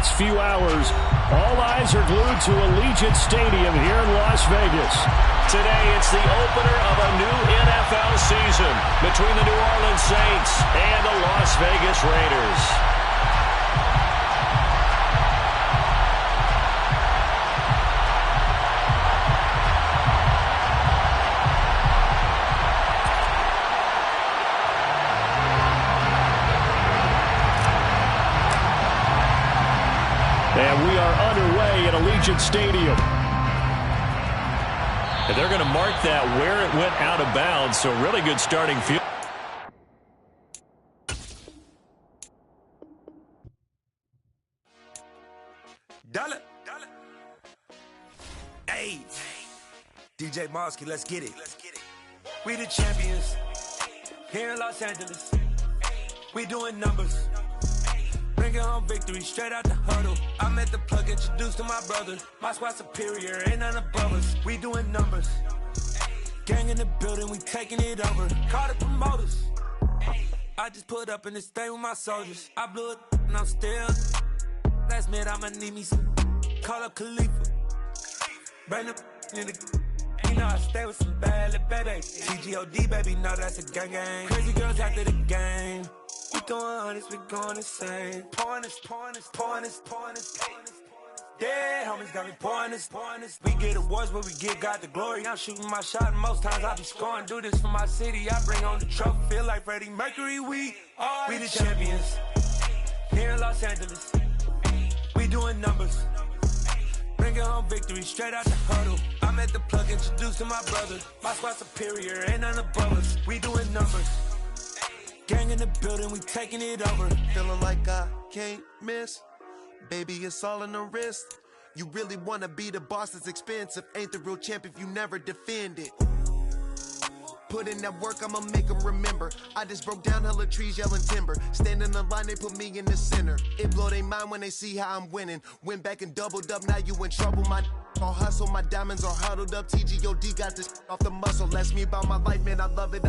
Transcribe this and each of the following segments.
next few hours, all eyes are glued to Allegiant Stadium here in Las Vegas. Today, it's the opener of a new NFL season between the New Orleans Saints and the Las Vegas Raiders. And we are underway at Allegiant Stadium. And they're going to mark that where it went out of bounds, so really good starting field. Dollar. Hey. DJ Mosky, let's get it. We the champions here in Los Angeles. We doing numbers. Bringing home victory straight out the huddle. I'm at the plug, introduced to my brother. My squad superior, ain't none above us. We doing numbers. Gang in the building, we taking it over. Call the promoters. I just put up in this thing with my soldiers. I blew it and I'm still. Last minute I'ma need me some. Call up Khalifa. Bring them in the. You know I stay with some bad little baby. TGOD baby, know that's a gang gang. Crazy girls after the game. We going honest, we going insane. Pouring this. Yeah, homies got me pouring this. We get awards, but we give God the glory. I'm shooting my shot, and most times I be scoring. Do this for my city, I bring on the trophy. Feel like Freddie Mercury, we the champions. Here in Los Angeles, we doing numbers. Bringing home victory straight out the huddle. I'm at the plug, introduced to my brother. My squad superior, ain't none above us. We doing numbers. Gang in the building, we taking it over. Feeling like I can't miss. Baby, it's all in the wrist. You really wanna be the boss, it's expensive. Ain't the real champ if you never defend it. Put in that work, I'ma make them remember. I just broke down hella trees, yelling timber. Stand in the line, they put me in the center. It blow their mind when they see how I'm winning. Went back and doubled up, now you in trouble. My all hustle, my diamonds are huddled up. TGOD got this off the muscle. Ask me about my life, man, I love it.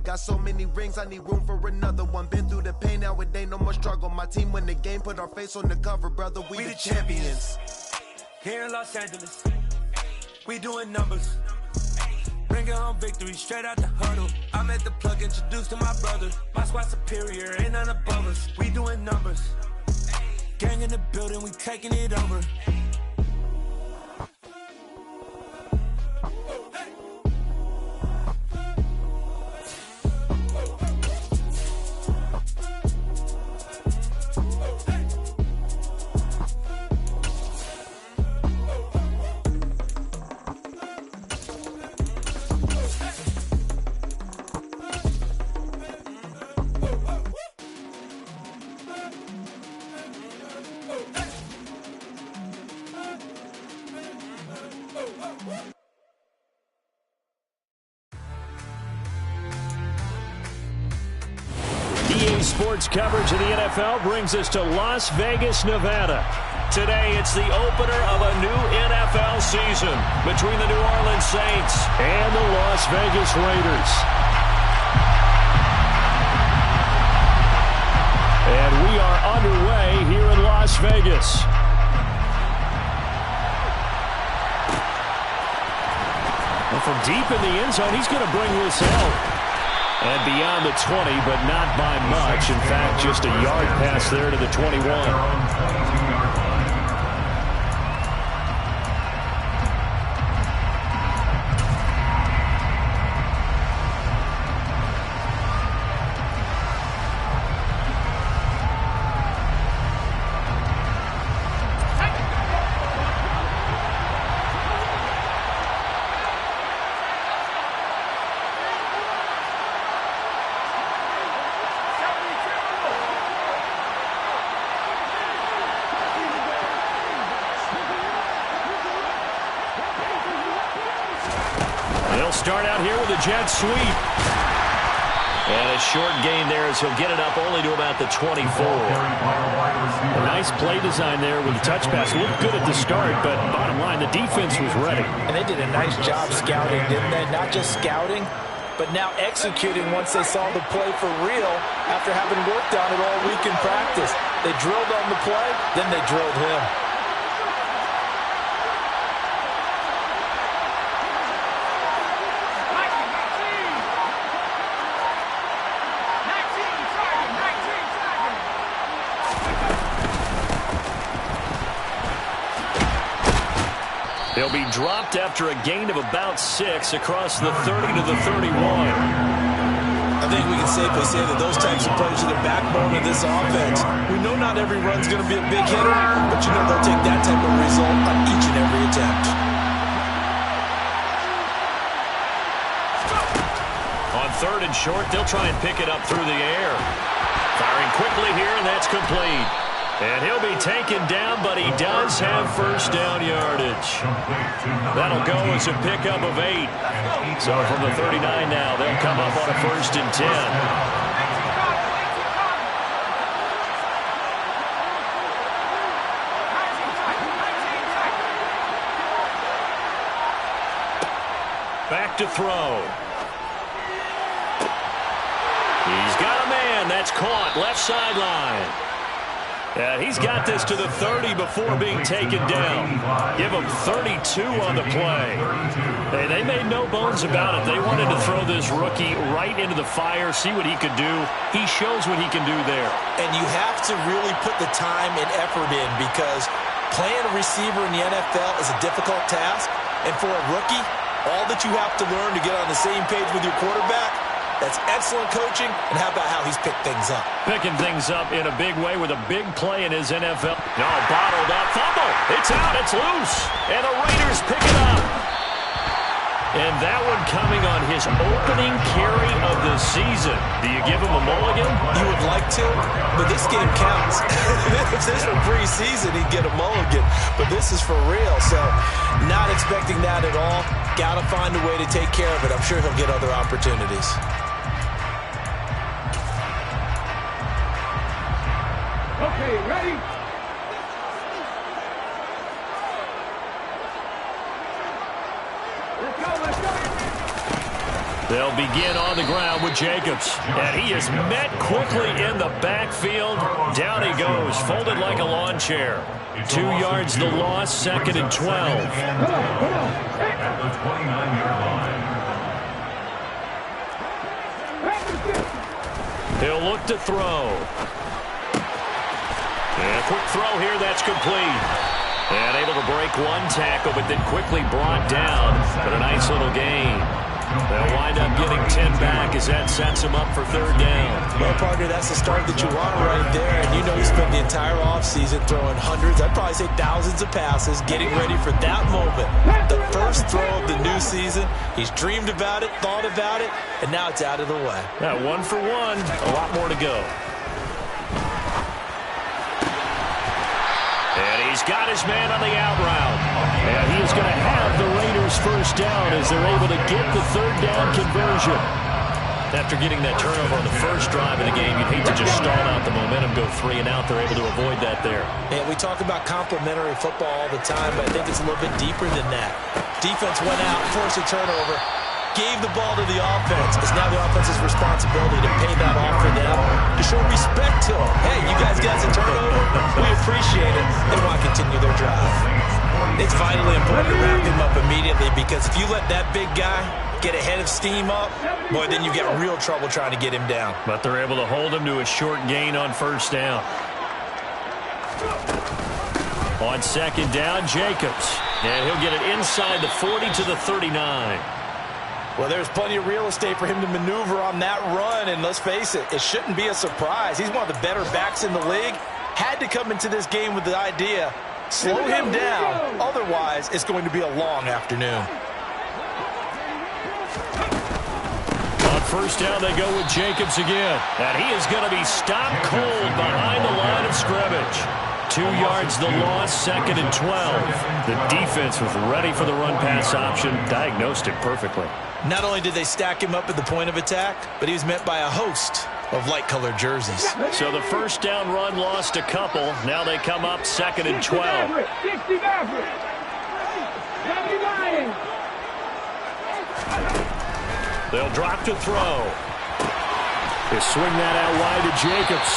Got so many rings, I need room for another one. Been through the pain, now it ain't no more struggle. My team win the game, put our face on the cover, brother. We the champions. Here in Los Angeles, we doing numbers. Bringing home victory straight out the huddle. I'm at the plug, introduced to my brother. My squad superior, ain't none above us. We doing numbers. Gang in the building, we taking it over. EA Sports coverage of the NFL brings us to Las Vegas, Nevada. Today, it's the opener of a new NFL season between the New Orleans Saints and the Las Vegas Raiders. And we are underway here in Las Vegas. And from deep in the end zone, he's going to bring this out. And beyond the 20, but not by much. In fact, just a yard pass there to the 21. They'll start out here with a jet sweep. And a short gain there as he'll get it up only to about the 24. A nice play design there with the touch pass. Looked good at the start, but bottom line, the defense was ready. And they did a nice job scouting, didn't they? Not just scouting, but now executing once they saw the play for real after having worked on it all week in practice. They drilled on the play, then they drilled him. He'll be dropped after a gain of about 6 across the 30 to the 31. I think we can safely say that those types of plays are the backbone of this offense. We know not every run's going to be a big hitter, but you know they'll take that type of result on each and every attempt. On 3rd and short, they'll try and pick it up through the air. Firing quickly here, and that's complete. And he'll be taken down, but he does have first down yardage. That'll go as a pickup of 8. So from the 39 now, they'll come up on a 1st and 10. Back to throw. He's got a man. That's caught. Left sideline. And he's got this to the 30 before being taken down. Give him 32 on the play. Hey, they made no bones about it. They wanted to throw this rookie right into the fire, see what he could do. He shows what he can do there. And you have to really put the time and effort in, because playing a receiver in the NFL is a difficult task. And for a rookie, all that you have to learn to get on the same page with your quarterback, that's excellent coaching, and how about how he's picked things up? Picking things up in a big way with a big play in his NFL. No, bottled up. Fumble. It's out. It's loose. And the Raiders pick it up. And that one coming on his opening carry of the season. Do you give him a mulligan? You would like to, but this game counts. If this were preseason, he'd get a mulligan. But this is for real, so not expecting that at all. Got to find a way to take care of it. I'm sure he'll get other opportunities. Okay, ready? Let's go, let's go. They'll begin on the ground with Jacobs. And he is met quickly in the backfield. Down he goes, folded like a lawn chair. 2 yards the loss, 2nd and 12. At the 29-yard line. He'll look to throw. And a quick throw here, that's complete. And able to break one tackle, but then quickly brought down. But a nice little gain. They'll wind up getting 10 back as that sets him up for 3rd down. Well, partner, that's the start that you want right there. And you know he spent the entire offseason throwing hundreds, I'd probably say thousands of passes, getting ready for that moment. The first throw of the new season. He's dreamed about it, thought about it, and now it's out of the way. Yeah, 1 for 1. A lot more to go. And he's got his man on the out route. And he is going to have the Raiders first down as they're able to get the 3rd down conversion. After getting that turnover on the first drive of the game, you'd hate to just stall out the momentum, go 3 and out. They're able to avoid that there. And we talk about complementary football all the time, but I think it's a little bit deeper than that. Defense went out, forced a turnover, gave the ball to the offense. It's now the offense's responsibility to pay that off for them, to show respect to them. Hey, you guys got a turnover? We appreciate it. They want to continue their drive. It's vitally important to wrap him up immediately, because if you let that big guy get ahead of steam up, boy, then you get real trouble trying to get him down. But they're able to hold him to a short gain on 1st down. On 2nd down, Jacobs. And he'll get it inside the 40 to the 39. Well, there's plenty of real estate for him to maneuver on that run, and let's face it, it shouldn't be a surprise. He's one of the better backs in the league. Had to come into this game with the idea, slow him down, otherwise it's going to be a long afternoon. On 1st down, they go with Jacobs again. And he is going to be stopped cold behind the line of scrimmage. 2 yards the loss, 2nd and 12. The defense was ready for the run-pass option, diagnosed it perfectly. Not only did they stack him up at the point of attack, but he was met by a host of light-colored jerseys. So the 1st down run lost a couple. Now they come up 2nd and 12. 60 Maverick. They'll drop to throw. They swing that out wide to Jacobs.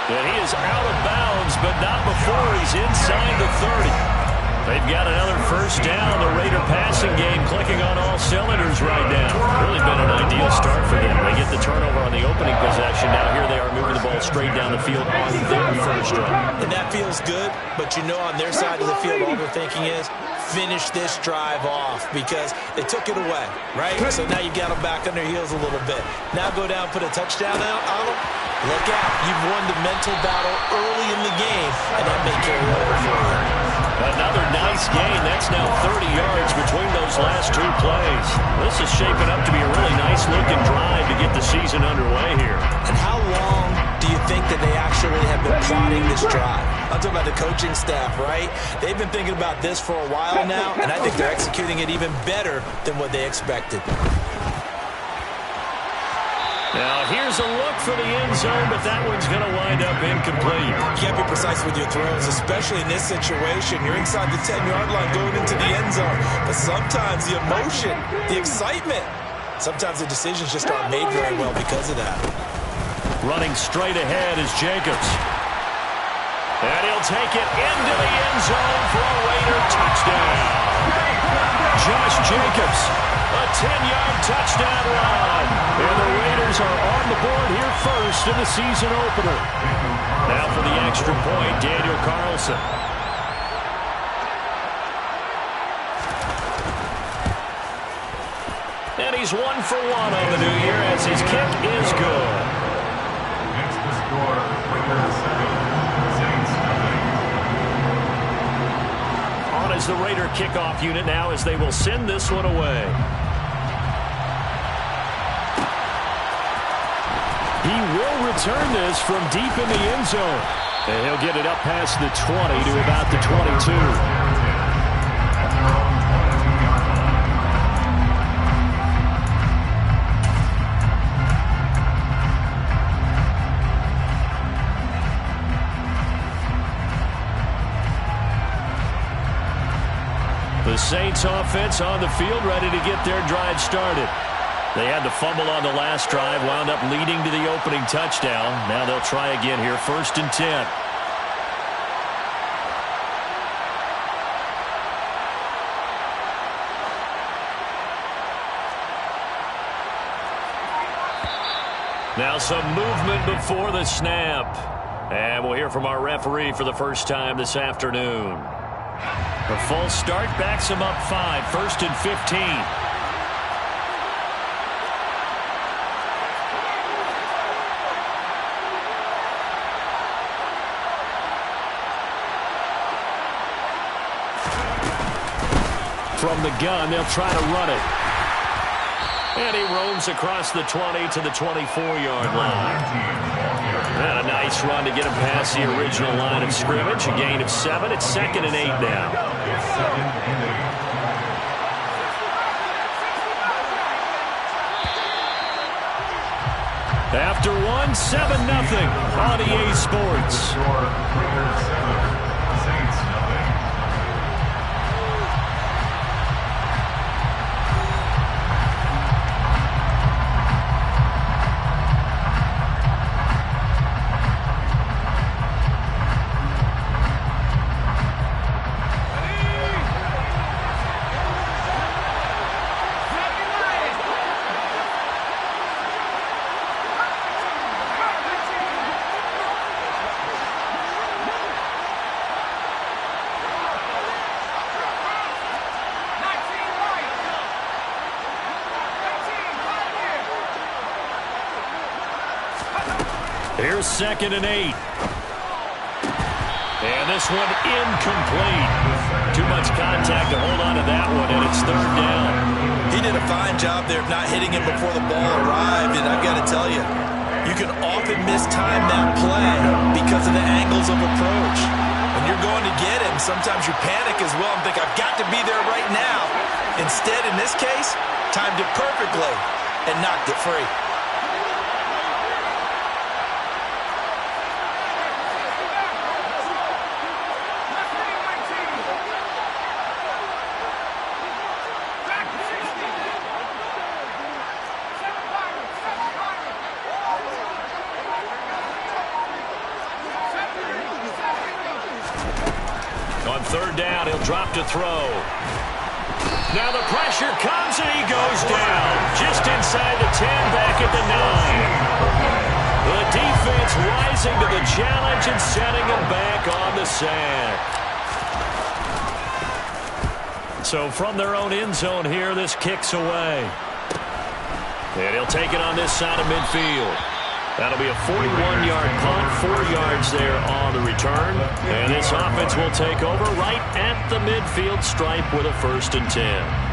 And he is out of bounds, but not before he's inside the 30. They've got another first down. The Raider passing game clicking on all cylinders right now. Really been an ideal start for them. They get the turnover on the opening possession. Now here they are moving the ball straight down the field on their first drive. And that feels good, but you know on their side of the field all they're thinking is finish this drive off because they took it away, right? So now you got them back on their heels a little bit. Now go down, put a touchdown out on them. Look out. You've won the mental battle early in the game, and that may carry over for you. Another nice gain. That's now 30 yards between those last two plays. This is shaping up to be a really nice-looking drive to get the season underway here. And how long do you think that they actually have been plotting this drive? I'm talking about the coaching staff, right? They've been thinking about this for a while now, and I think they're executing it even better than what they expected. Now, here's a look for the end zone, but that one's going to wind up incomplete. You can't be precise with your throws, especially in this situation. You're inside the 10-yard line going into the end zone. But sometimes the emotion, the excitement, sometimes the decisions just aren't made very well because of that. Running straight ahead is Jacobs. And he'll take it into the end zone for a Raider touchdown. Josh Jacobs, a 10-yard touchdown run. And the Raiders are on the board here first in the season opener. Now for the extra point, Daniel Carlson. And he's 1 for 1 on the new year as his kick is good. Next to score, Raiders 7, Saints nothing. On is the Raider kickoff unit now as they will send this one away. He will return this from deep in the end zone. And he'll get it up past the 20 to about the 22. The Saints offense on the field ready to get their drive started. They had the fumble on the last drive, wound up leading to the opening touchdown. Now they'll try again here, 1st and 10. Now some movement before the snap. And we'll hear from our referee for the first time this afternoon. The false start backs him up 5, 1st and 15. From the gun, they'll try to run it. And he roams across the 20 to the 24-yard line. And a nice run to get him past the original line of scrimmage. A gain of 7. It's 2nd and 8 now. After one, 7-0 on EA Sports. Raiders 7, Saints nothing. Here's 2nd and 8. And this one incomplete. Too much contact to hold on to that one, and it's 3rd down. He did a fine job there of not hitting him before the ball arrived, and I've got to tell you, you can often mistime that play because of the angles of approach. When you're going to get him, sometimes you panic as well and think, I've got to be there right now. Instead, in this case, timed it perfectly and knocked it free. On third down, he'll drop to throw. Now the pressure comes and he goes down. Just inside the 10, back at the 9. The defense rising to the challenge and setting him back on the sack. So from their own end zone here, this kicks away. And he'll take it on this side of midfield. That'll be a 41-yard punt, 4 yards there on the return. And this offense will take over right at the midfield stripe with a 1st and 10.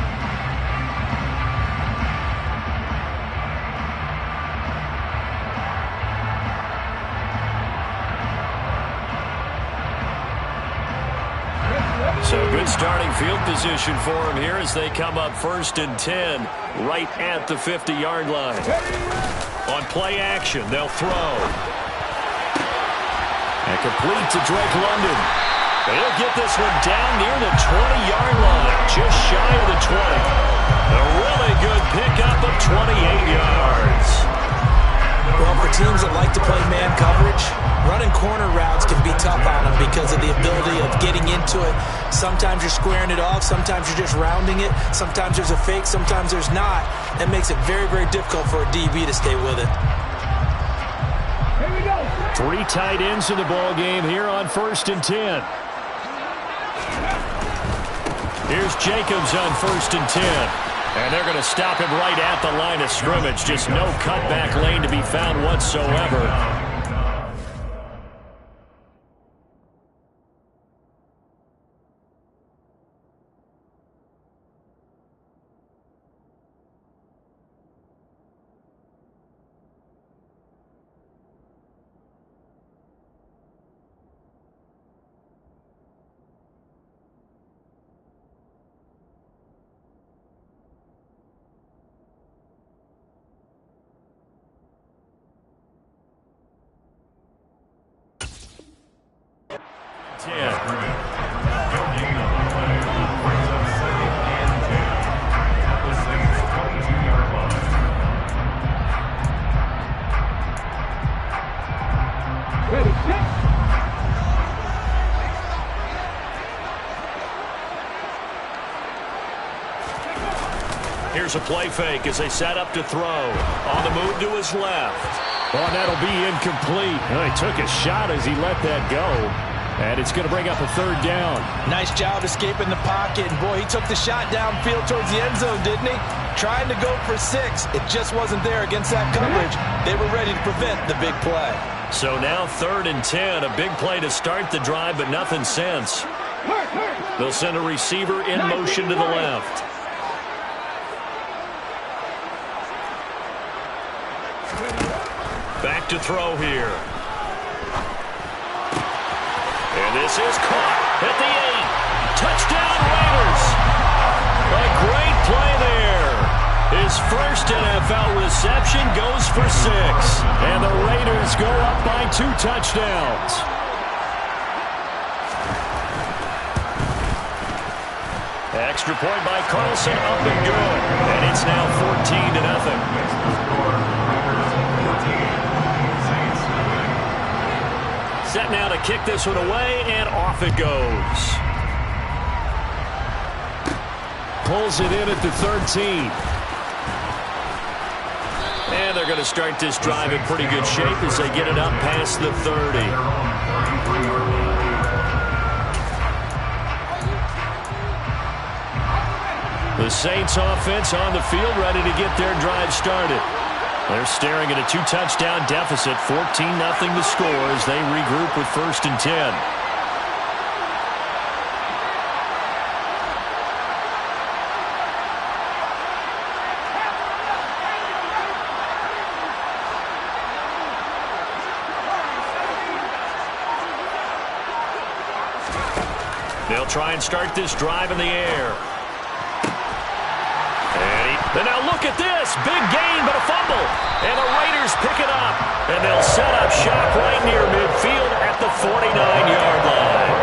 So good starting field position for him here as they come up 1st and 10 right at the 50-yard line. On play action, they'll throw. And complete to Drake London. He'll get this one down near the 20-yard line, just shy of the 20. A really good pickup of 28 yards. Well, for teams that like to play man coverage, running corner routes can be tough on them because of the ability of getting into it. Sometimes you're squaring it off. Sometimes you're just rounding it. Sometimes there's a fake. Sometimes there's not. That makes it very, very difficult for a DB to stay with it. Here we go. 3 tight ends in the ball game here on 1st and 10. Here's Jacobs on 1st and 10. And they're going to stop him right at the line of scrimmage. Just no cutback lane to be found whatsoever. Here's a play fake as they set up to throw. On the move to his left. Oh, that'll be incomplete. Well, he took a shot as he let that go. And it's going to bring up a 3rd down. Nice job escaping the pocket. And boy, he took the shot downfield towards the end zone, didn't he? Trying to go for 6. It just wasn't there against that coverage. They were ready to prevent the big play. So now 3rd and 10. A big play to start the drive, but nothing since. They'll send a receiver in motion to the left. Back to throw here. And this is caught at the 8. Touchdown Raiders. A great play there. His first NFL reception goes for 6. And the Raiders go up by 2 touchdowns. Extra point by Carlson, up and good. And it's now 14-0. Set now to kick this one away, and off it goes. Pulls it in at the 13. And they're going to start this drive in pretty good shape as they get it up past the 30. The Saints offense on the field ready to get their drive started. They're staring at a 2-touchdown deficit, 14-0 the score as they regroup with 1st and 10. They'll try and start this drive in the air. And now look at this. Big gain, but a fumble. And the Raiders pick it up. And they'll set up shop right near midfield at the 49-yard line.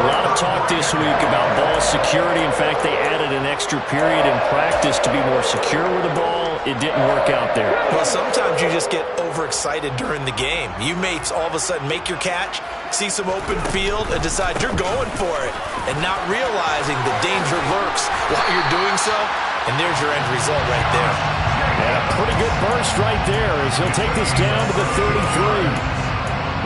A lot of talk this week about ball security. In fact, they added an extra period in practice to be more secure with the ball. It didn't work out there. Well, sometimes you just get overexcited during the game. You may all of a sudden make your catch, see some open field, and decide you're going for it. and not realizing the danger lurks while you're doing so, and there's your end result right there. And a pretty good burst right there as he'll take this down to the 33.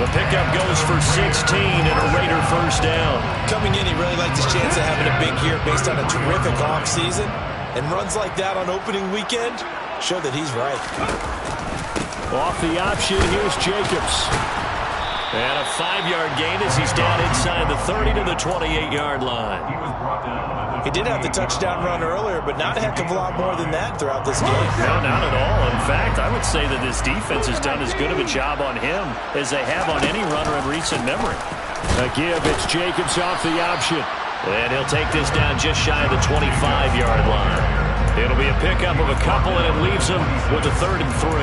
The pickup goes for 16 and a Raider first down. Coming in, he really liked his chance of having a big year based on a terrific offseason. And runs like that on opening weekend show that he's right. Off the option, here's Jacobs. And a 5-yard gain as he's down inside the 30 to the 28-yard line. He did have the touchdown run earlier, but not a heck of a lot more than that throughout this game. No, not at all. In fact, I would say that this defense has done as good of a job on him as they have on any runner in recent memory. A give, it's Jacobs off the option. And he'll take this down just shy of the 25-yard line. It'll be a pickup of a couple, and it leaves him with a 3rd and 3.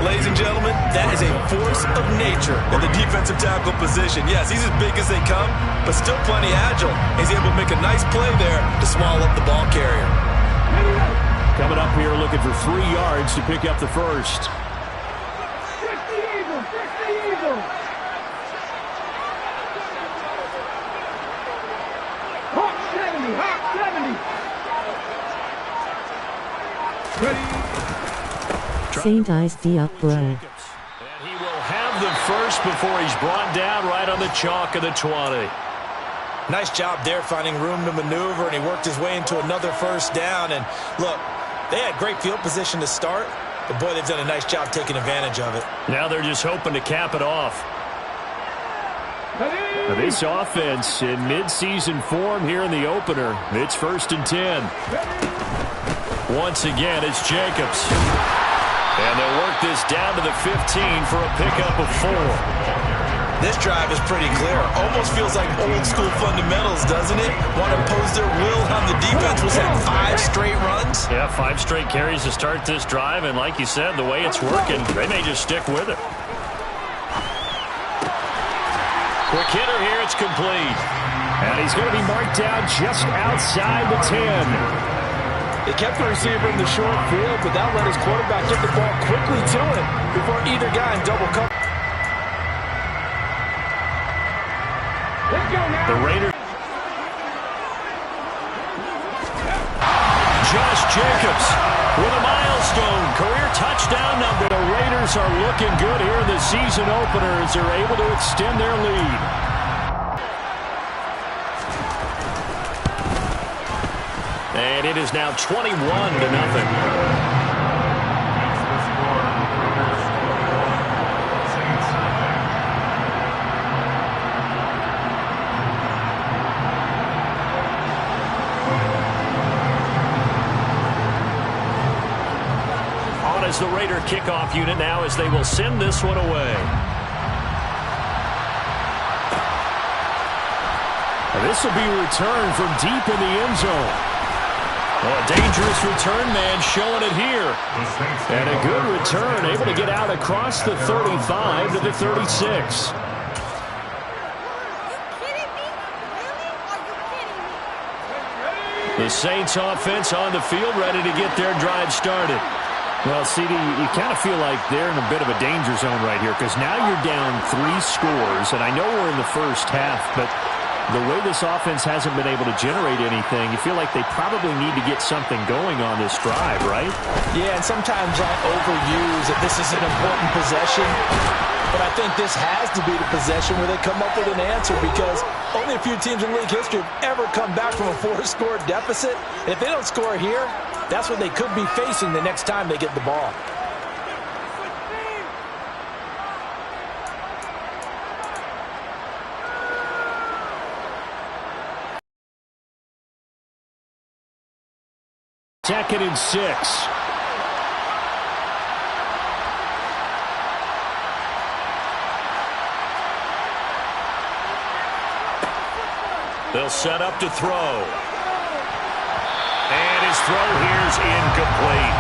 Ladies and gentlemen, that is a force of nature in the defensive tackle position. Yes, he's as big as they come, but still plenty agile. He's able to make a nice play there to swallow up the ball carrier. Coming up here looking for 3 yards to pick up the first. Saint eyes the up bro. And he will have the first before he's brought down right on the chalk of the 20. Nice job there finding room to maneuver, and he worked his way into another first down. And look, they had great field position to start, but boy, they've done a nice job taking advantage of it. Now they're just hoping to cap it off. This offense in midseason form here in the opener. It's 1st and 10. Once again, it's Jacobs. And they'll work this down to the 15 for a pickup of 4. This drive is pretty clear. Almost feels like old school fundamentals, doesn't it? Want to impose their will on the defense. Was that 5 straight runs? Yeah, 5 straight carries to start this drive. And like you said, the way it's working, they may just stick with it. Quick hitter here, it's complete. And he's going to be marked down just outside the 10. They kept the receiver in the short field, but that let his quarterback get the ball quickly to him before either guy in double cover. The Raiders. Josh Jacobs with a milestone career touchdown number. The Raiders are looking good here in the season opener as they're able to extend their lead. And it is now 21-0. As the Raider kickoff unit now as they will send this one away. This will be returned from deep in the end zone. Well, a dangerous return man showing it here. And a good return, able to get out across the 35 to the 36. The Saints offense on the field ready to get their drive started. Well, CD, you kind of feel like they're in a bit of a danger zone right here because now you're down 3 scores, and I know we're in the first half, but the way this offense hasn't been able to generate anything, you feel like they probably need to get something going on this drive, right? Yeah, and sometimes I overuse that this is an important possession, but I think this has to be the possession where they come up with an answer because only a few teams in league history have ever come back from a 4-score deficit. And if they don't score here, that's what they could be facing the next time they get the ball. Second and 6. They'll set up to throw. And his throw here is incomplete.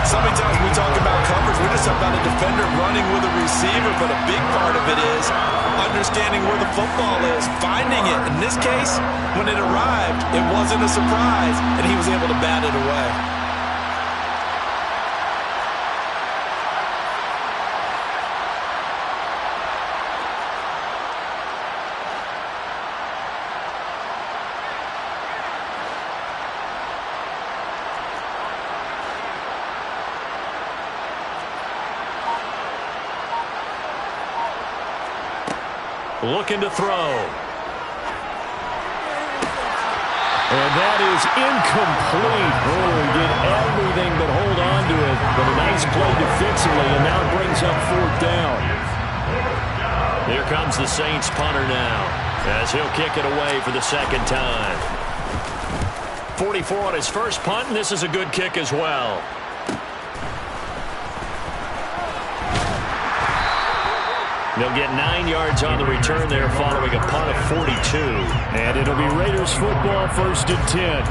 So many times when we talk about coverage, we just talk about a defender running with a receiver, but a big part of it is understanding where the football is, finding it. In this case, when it arrived, it wasn't a surprise, and he was able to bat it away. looking to throw. And that is incomplete. Oh, he did everything but hold on to it. But a nice play defensively, and now it brings up 4th down. Here comes the Saints punter now, as he'll kick it away for the 2nd time. 44 on his first punt, and this is a good kick as well. They'll get 9 yards on the return there following a punt of 42. And it'll be Raiders football, 1st and 10.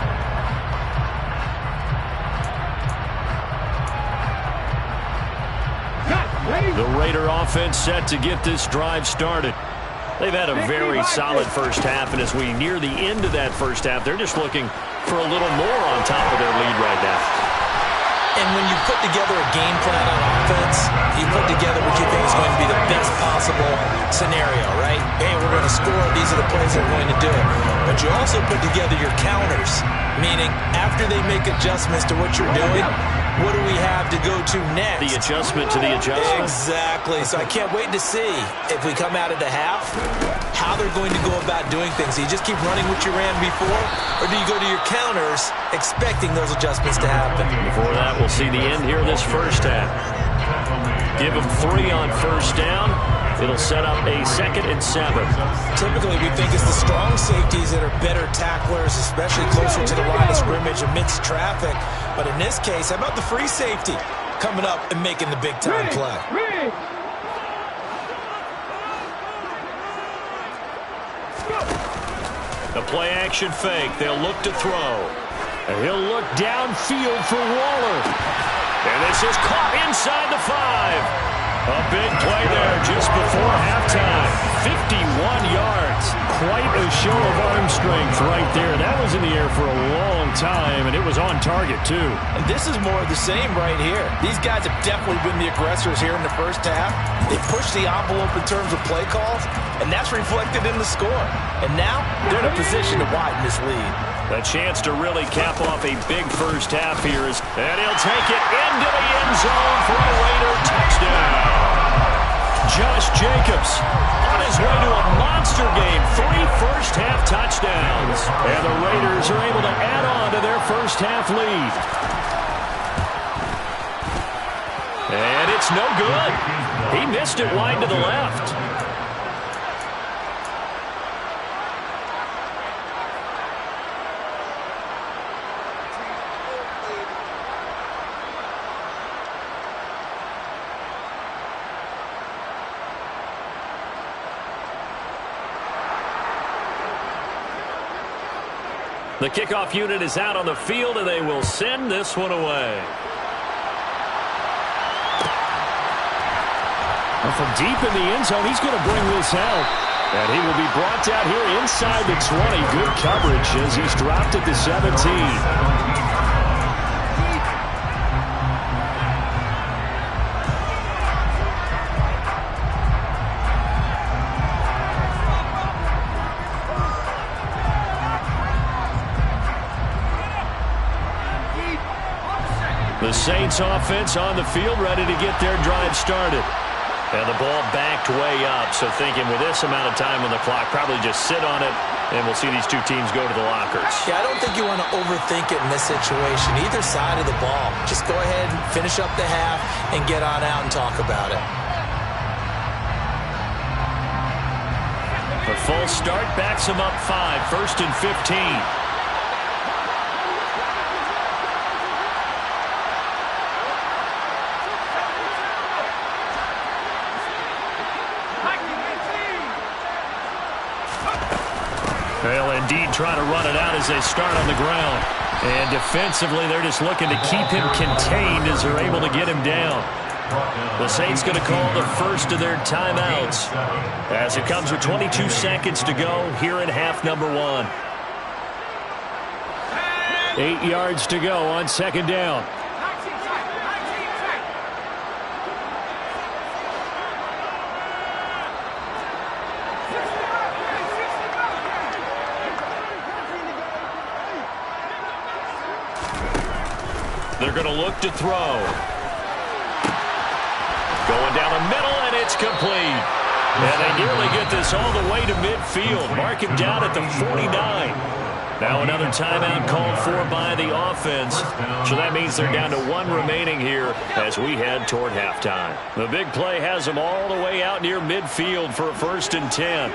The Raider offense set to get this drive started. They've had a very solid first half, and as we near the end of that first half, they're just looking for a little more on top of their lead right now. And when you put together a game plan on offense, you put together what you think is going to be the best possible scenario, right? Hey, we're going to score. These are the plays that are going to do it. But you also put together your counters, meaning after they make adjustments to what you're doing, what do we have to go to next? The adjustment to the adjustment. Exactly. So I can't wait to see if we come out of the half, how they're going to go about doing things. Do you just keep running what you ran before, or do you go to your counters expecting those adjustments to happen? Before that, we'll see the end here of this first half. Give them 3 on 1st down. It'll set up a 2nd and 7. Typically, we think it's the strong safeties that are better tacklers, especially closer to the line of scrimmage amidst traffic. But in this case, how about the free safety coming up and making the big-time play? The play-action fake. They'll look to throw. And he'll look downfield for Waller. And this is caught inside the 5. A big play there just before halftime. 51 yards. Quite a show of arm strength right there. That was in the air for a long time, and it was on target, too. And this is more of the same right here. These guys have definitely been the aggressors here in the first half. They pushed the envelope in terms of play calls, and that's reflected in the score. And now they're in a position to widen this lead. A chance to really cap off a big first half here. And he'll take it into the end zone for a Raider touchdown. Josh Jacobs on his way to a monster game. 3 first-half touchdowns. And the Raiders are able to add on to their first-half lead. And it's no good. He missed it wide to the left. The kickoff unit is out on the field, and they will send this one away. And from deep in the end zone, he's going to bring this out. And he will be brought down here inside the 20. Good coverage as he's dropped at the 17. The Saints offense on the field, ready to get their drive started. And the ball backed way up, so thinking with this amount of time on the clock, probably just sit on it, and we'll see these two teams go to the lockers. Yeah, I don't think you want to overthink it in this situation, either side of the ball. Just go ahead and finish up the half and get on out and talk about it. A full start backs him up 5, 1st and 15. They'll indeed try to run it out as they start on the ground. And defensively, they're just looking to keep him contained as they're able to get him down. The Saints going to call the first of their timeouts as it comes with 22 seconds to go here in half number 1. 8 yards to go on 2nd down. They're going to look to throw. Going down the middle, and it's complete. And they nearly get this all the way to midfield. Mark him down at the 49. Now another timeout called for by the offense. So that means they're down to one remaining here as we head toward halftime. The big play has them all the way out near midfield for a 1st and 10.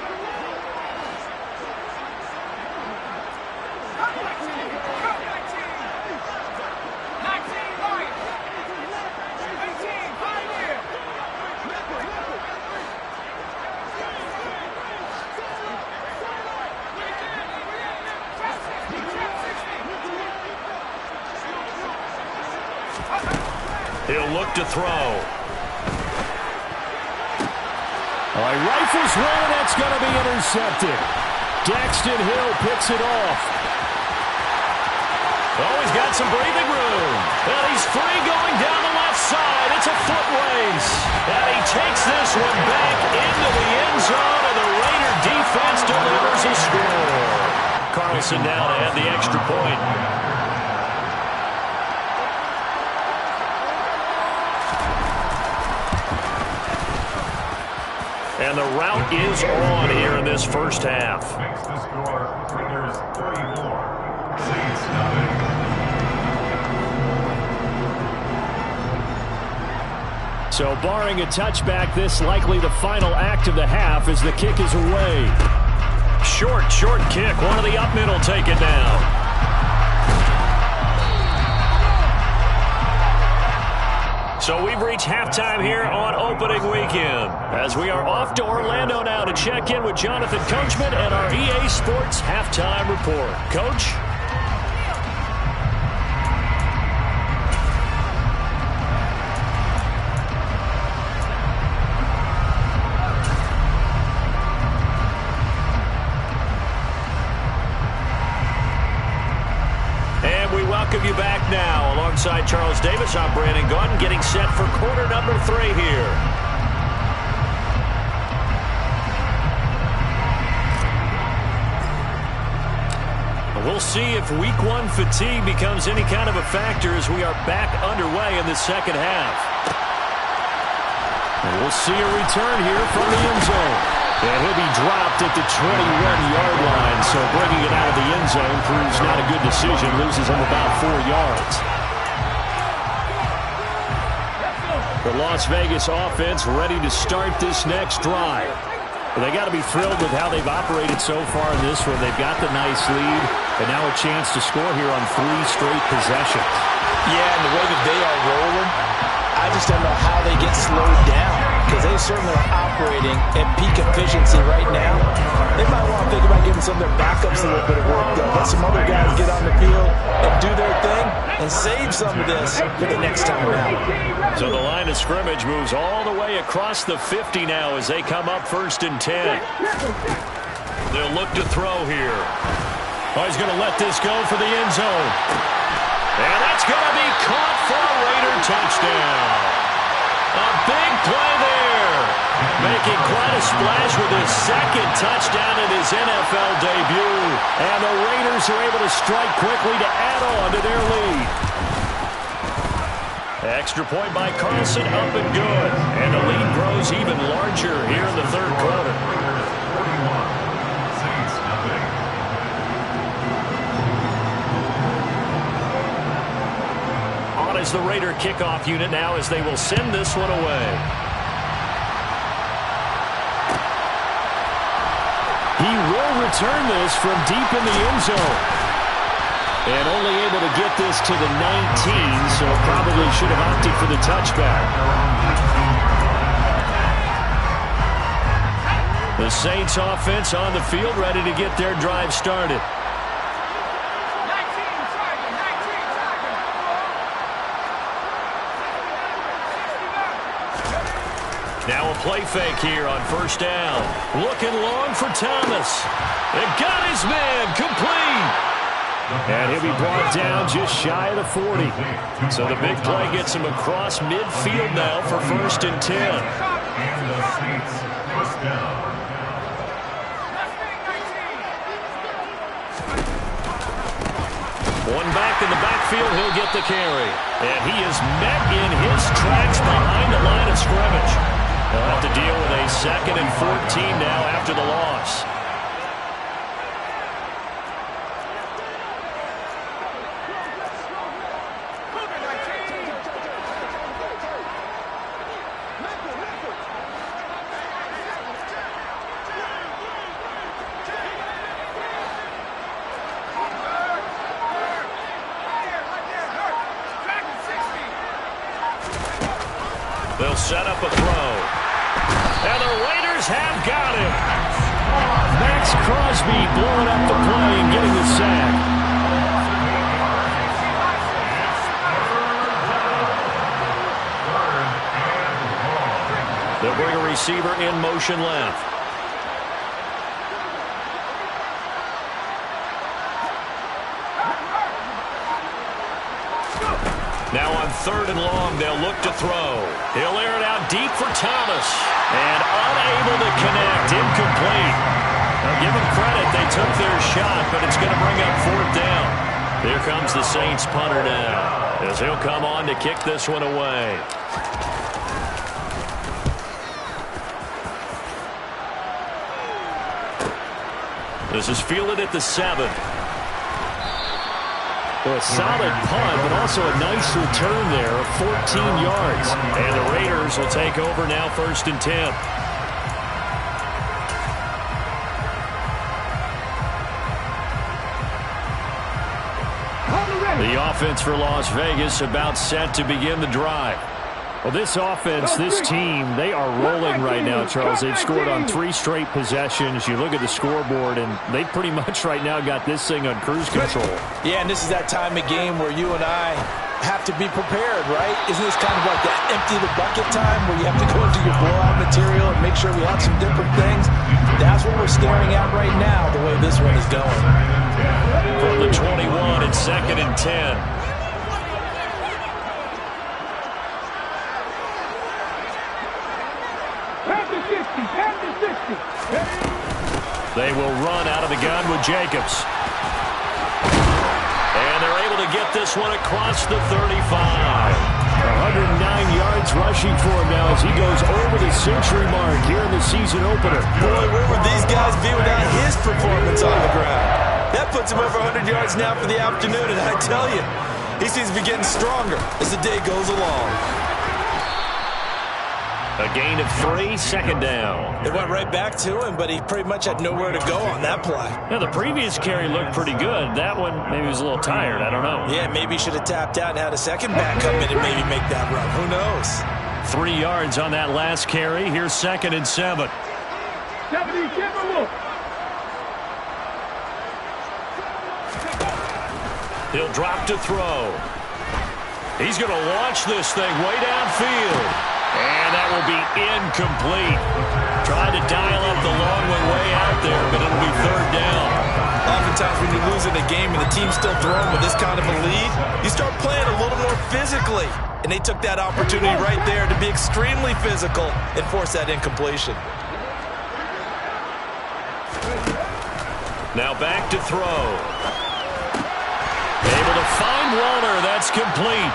He'll look to throw. All right, rifles one, and that's going to be intercepted. Daxton Hill picks it off. Oh, he's got some breathing room. And he's free going down the left side. It's a foot race. And he takes this one back into the end zone, and the Raider defense delivers a score. Carlson now to add the extra point. And the route is on here in this first half. Makes the score Raiders 34, Saints 0. So barring a touchback, this likely the final act of the half as the kick is away. Short kick. One of the up middle take it now. So we've reached halftime here on opening weekend as we are off to Orlando now to check in with Jonathan Coachman and our EA Sports halftime report. Coach? Welcome you back now. Alongside Charles Davis, I'm Brandon Gaudin, getting set for quarter number 3 here. We'll see if week 1 fatigue becomes any kind of a factor as we are back underway in the second half. And we'll see a return here from the end zone. And he'll be dropped at the 21-yard line, so bringing it out of the end zone proves not a good decision. Loses him about 4 yards. The Las Vegas offense ready to start this next drive. Well, they got to be thrilled with how they've operated so far in this one. They've got the nice lead, and now a chance to score here on 3 straight possessions. Yeah, and the way that they are rolling, I just don't know how they get slowed down, because they certainly are operating at peak efficiency right now. They might want to think about giving some of their backups a little bit of work, though. Let some other guys get on the field and do their thing and save some of this for the next time around. So the line of scrimmage moves all the way across the 50 now as they come up 1st and 10. They'll look to throw here. Oh, he's going to let this go for the end zone. And that's going to be caught for a Raider touchdown. A big play there. Making quite a splash with his 2nd touchdown in his NFL debut. And the Raiders are able to strike quickly to add on to their lead. Extra point by Carlson, up and good. And the lead grows even larger here in the 3rd quarter. Raiders 41, Saints 0. On is the Raider kickoff unit now as they will send this one away. He will return this from deep in the end zone. And only able to get this to the 19, so probably should have opted for the touchback. The Saints offense on the field ready to get their drive started. Now a play fake here on 1st down. Looking long for Thomas. And got his man complete. And he'll be brought down just shy of the 40. So the big play gets him across midfield now for 1st and 10. And the Saints 1st down. One back in the backfield, he'll get the carry. And he is met in his tracks behind the line of scrimmage. They'll have to deal with a 2nd and 14 now after the loss. They'll set up a throw. And the Raiders have got him. Max Crosby blowing up the play and getting the sack. They'll bring a receiver in motion left. Now on 3rd and long, they'll look to throw. He'll air it out deep for Thomas. And unable to connect. Incomplete. Now give them credit. They took their shot, but it's going to bring up 4th down. Here comes the Saints punter now, as he'll come on to kick this one away. This is fielded at the 7. Well, a solid punt, but also a nice return there of 14 yards. And the Raiders will take over now 1st and 10. The offense for Las Vegas about set to begin the drive. Well, this offense, this team, they are rolling right now, Charles. They've scored on 3 straight possessions. You look at the scoreboard, and they pretty much right now got this thing on cruise control. Yeah, and this is that time of game where you and I have to be prepared, right? Isn't this kind of like that empty the bucket time where you have to go into your blowout material and make sure we have some different things? That's what we're staring at right now, the way this one is going. From the 21, it's 2nd and 10. They will run out of the gun with Jacobs. And they're able to get this one across the 35. 109 yards rushing for him now as he goes over the century mark here in the season opener. Boy, where would these guys be without his performance on the ground? That puts him over 100 yards now for the afternoon, and I tell you, he seems to be getting stronger as the day goes along. A gain of 3, 2nd down. They went right back to him, but he pretty much had nowhere to go on that play. Now, the previous carry looked pretty good. That one, maybe he was a little tired. I don't know. Yeah, maybe he should have tapped out and had a second back come in and maybe make that run. Who knows? 3 yards on that last carry. Here's 2nd and 7. He'll drop to throw. He's going to launch this thing way downfield. And that will be incomplete. Tried to dial up the long way out there, but it'll be 3rd down. Oftentimes when you lose in a game and the team's still throwing with this kind of a lead, you start playing a little more physically. And they took that opportunity right there to be extremely physical and force that incompletion. Now back to throw. Able to find Walter. That's complete.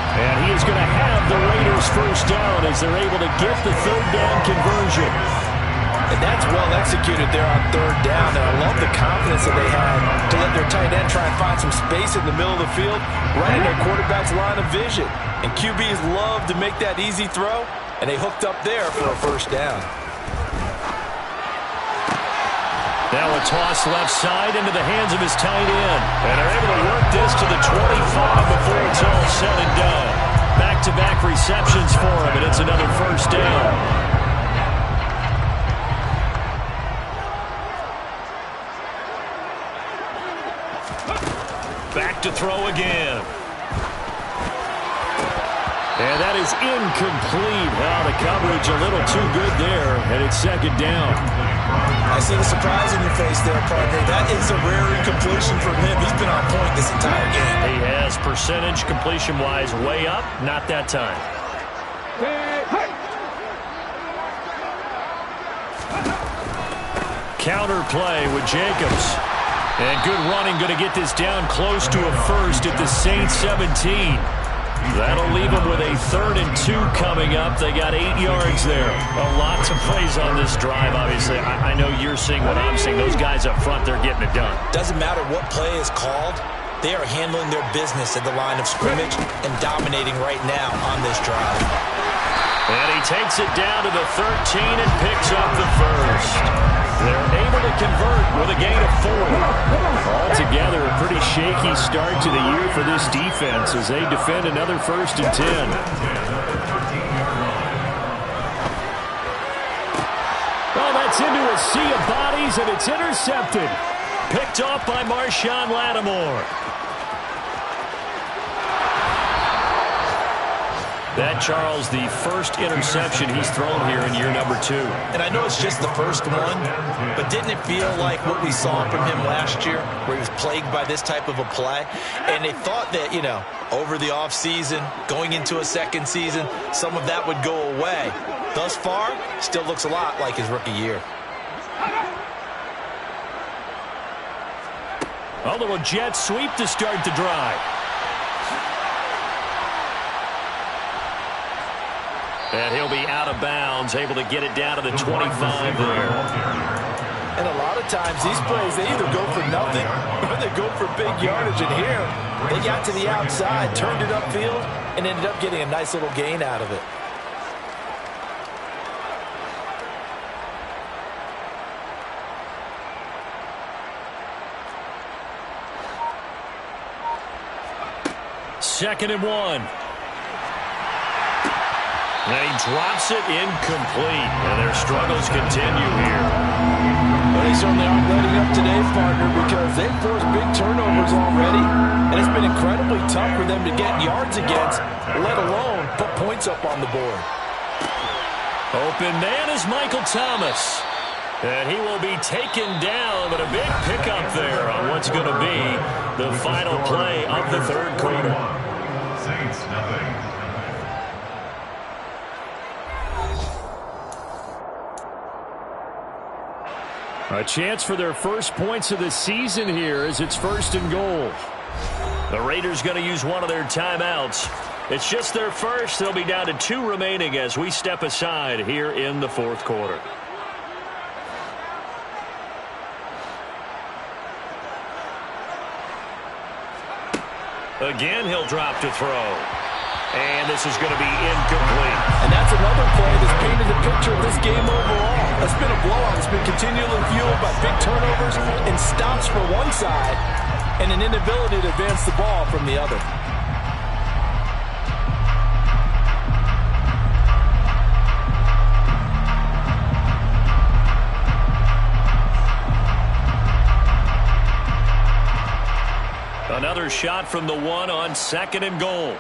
And he is going to have the Raiders 1st down as they're able to get the 3rd down conversion. And that's well executed there on 3rd down. And I love the confidence that they had to let their tight end try and find some space in the middle of the field, right in their quarterback's line of vision. And QBs love to make that easy throw, and they hooked up there for a 1st down. Now a toss left side into the hands of his tight end. And they're able to work this to the 25 before it's all said and done. Back-to-back receptions for him, and it's another 1st down. Back to throw again. And that is incomplete. Well, the coverage a little too good there, and it's 2nd down. I see the surprise in your face there, partner. That is a rare incompletion from him. He's been on point this entire game. He has percentage completion-wise way up. Not that time. Counter play with Jacobs. And good running, going to get this down close to a 1st at the Saints 17. That'll leave them with a 3rd and 2 coming up. They got 8 yards there. A lot to praise on this drive, obviously. I know you're seeing what I'm seeing. Those guys up front, they're getting it done. Doesn't matter what play is called. They are handling their business at the line of scrimmage and dominating right now on this drive. And he takes it down to the 13 and picks up the first. They're able to convert with a gain of 4. Altogether, a pretty shaky start to the year for this defense as they defend another 1st and 10. Oh, that's into a sea of bodies, and it's intercepted. Picked off by Marshawn Lattimore. That, Charles, the first interception he's thrown here in year number 2. And I know it's just the first one, but didn't it feel like what we saw from him last year, where he was plagued by this type of a play? And they thought that, you know, over the offseason, going into a second season, some of that would go away. Thus far, still looks a lot like his rookie year. A little jet sweep to start the drive. And he'll be out of bounds, able to get it down to the 25 there. And a lot of times these plays, they either go for nothing or they go for big yardage. And here, they got to the outside, turned it upfield, and ended up getting a nice little gain out of it. Second and 1. And he drops it incomplete. And their struggles continue here. Well, they certainly aren't letting up today, partner, because they've forced big turnovers already. And it's been incredibly tough for them to get yards against, let alone put points up on the board. Open man is Michael Thomas. And he will be taken down, but a big pickup there on what's going to be the final play of the 3rd quarter. Saints, nothing. A chance for their first points of the season here as it's 1st and goal. The Raiders going to use one of their timeouts. It's just their first. They'll be down to 2 remaining as we step aside here in the 4th quarter. Again, he'll drop to throw. And this is going to be incomplete. And that's another play that's painted the picture of this game overall. It's been a blowout. It's been continually fueled by big turnovers and stops for one side and an inability to advance the ball from the other. Another shot from the 1 on 2nd and goal.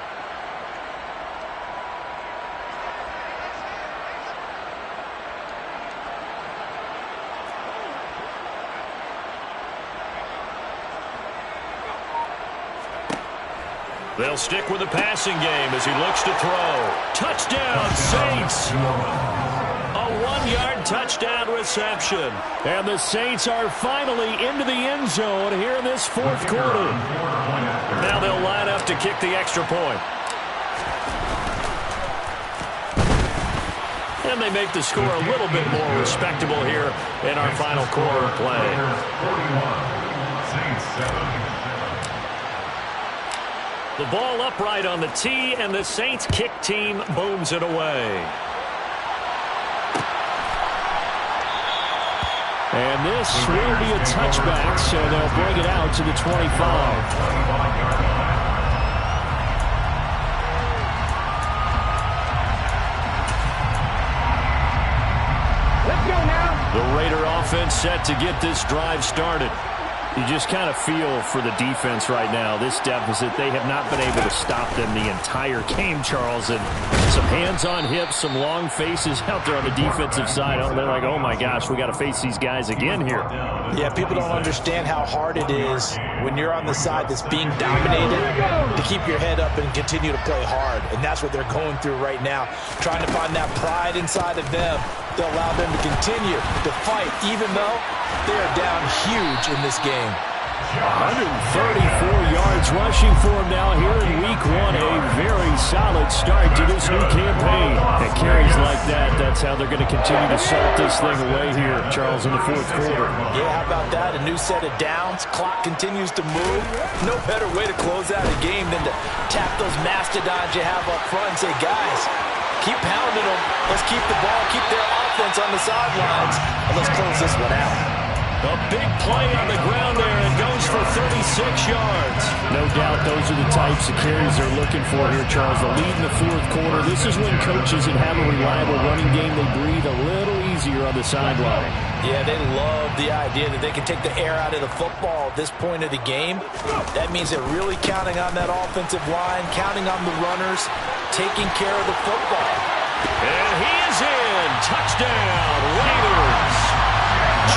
They'll stick with the passing game as he looks to throw. Touchdown, Saints! A 1-yard touchdown reception. And the Saints are finally into the end zone here in this 4th quarter. Now they'll line up to kick the extra point. And they make the score a little bit more respectable here in our final quarter of play. 41, Saints 7. The ball upright on the tee, and the Saints kick team booms it away. And this will be a touchback, so they'll bring it out to the 25. The Raider offense set to get this drive started. You just kind of feel for the defense right now. This deficit, they have not been able to stop them the entire game, Charles. And some hands on hips, some long faces out there on the defensive side. Oh, they're like, oh, my gosh, we got to face these guys again here. Yeah, people don't understand how hard it is when you're on the side that's being dominated to keep your head up and continue to play hard. And that's what they're going through right now, trying to find that pride inside of them to allow them to continue to fight, even though they are down huge in this game. 134 yards yards rushing for him now here in week 1. A very solid start to this new campaign. And carries like that, that's how they're going to continue to salt this thing away here, Charles, in the fourth quarter. Yeah, how about that? A new set of downs. Clock continues to move. No better way to close out a game than to tap those mastodons you have up front and say, guys, keep pounding them. Let's keep the ball, keep their offense on the sidelines, and let's close this one out. A big play on the ground there. It goes for 36 yards. No doubt those are the types of carries they're looking for here, Charles. The lead in the fourth quarter. This is when coaches that have a reliable running game, they breathe a little easier on the sideline. Yeah, they love the idea that they can take the air out of the football at this point of the game. That means they're really counting on that offensive line, counting on the runners, taking care of the football. And he is in. Touchdown, Raiders.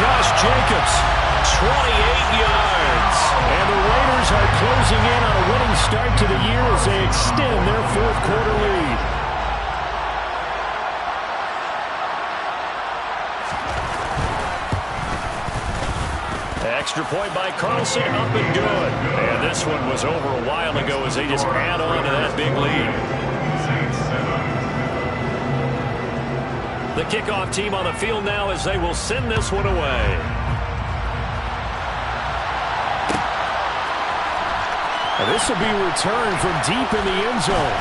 Josh Jacobs, 28 yards. And the Raiders are closing in on a winning start to the year as they extend their fourth quarter lead. Extra point by Carlson, up and good. And this one was over a while ago as they just add on to that big lead. The kickoff team on the field now as they will send this one away. And this will be returned from deep in the end zone.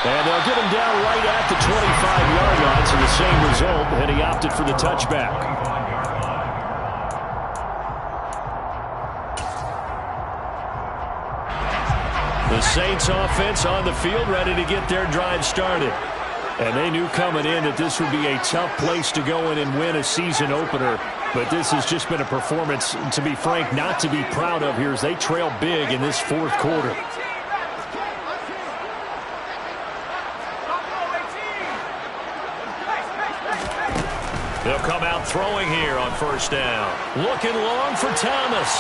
And they'll get him down right at the 25-yard line, so the same result, and he opted for the touchback. The Saints offense on the field, ready to get their drive started. And they knew coming in that this would be a tough place to go in and win a season opener. But this has just been a performance, to be frank, not to be proud of here as they trail big in this fourth quarter. They'll come out throwing here on first down. Looking long for Thomas.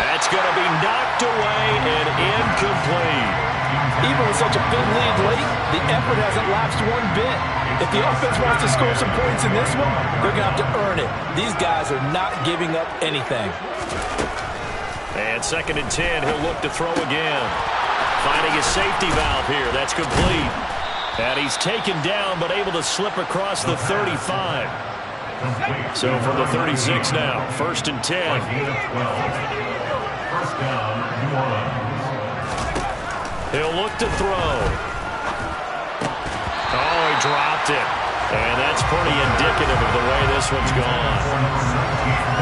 That's going to be knocked away and incomplete. Even with such a big lead late, the effort hasn't lapsed one bit. If the offense wants to score some points in this one, they're going to have to earn it. These guys are not giving up anything. And 2nd and 10, he'll look to throw again. Finding his safety valve here. That's complete. And he's taken down, but able to slip across the 35. So from the 36 now, 1st and 10. First down, New Orleans. He'll look to throw. Oh, he dropped it. And that's pretty indicative of the way this one's gone.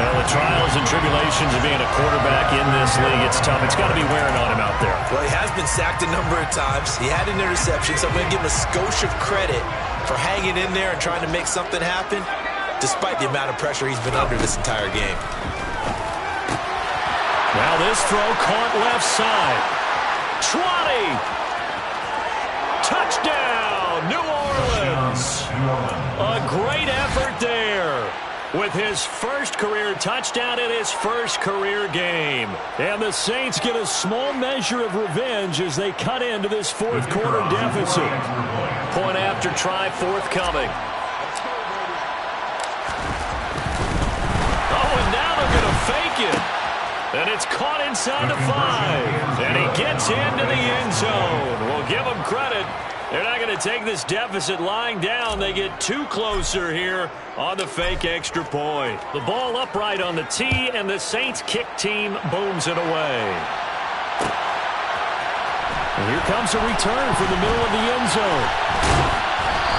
Well, the trials and tribulations of being a quarterback in this league, it's tough. It's got to be wearing on him out there. Well, he has been sacked a number of times. He had an interception, so I'm going to give him a skosh of credit for hanging in there and trying to make something happen, despite the amount of pressure he's been under this entire game. Now this throw caught left side. 20! Touchdown, New Orleans! A great effort there with his first career touchdown in his first career game. And the Saints get a small measure of revenge as they cut into this fourth quarter deficit. Point after try forthcoming. Oh, and now they're going to fake it. And it's caught inside the 5. And he gets into the end zone. We'll give him credit. They're not going to take this deficit lying down. They get too closer here on the fake extra point. The ball upright on the tee, and the Saints kick team booms it away. And here comes a return from the middle of the end zone.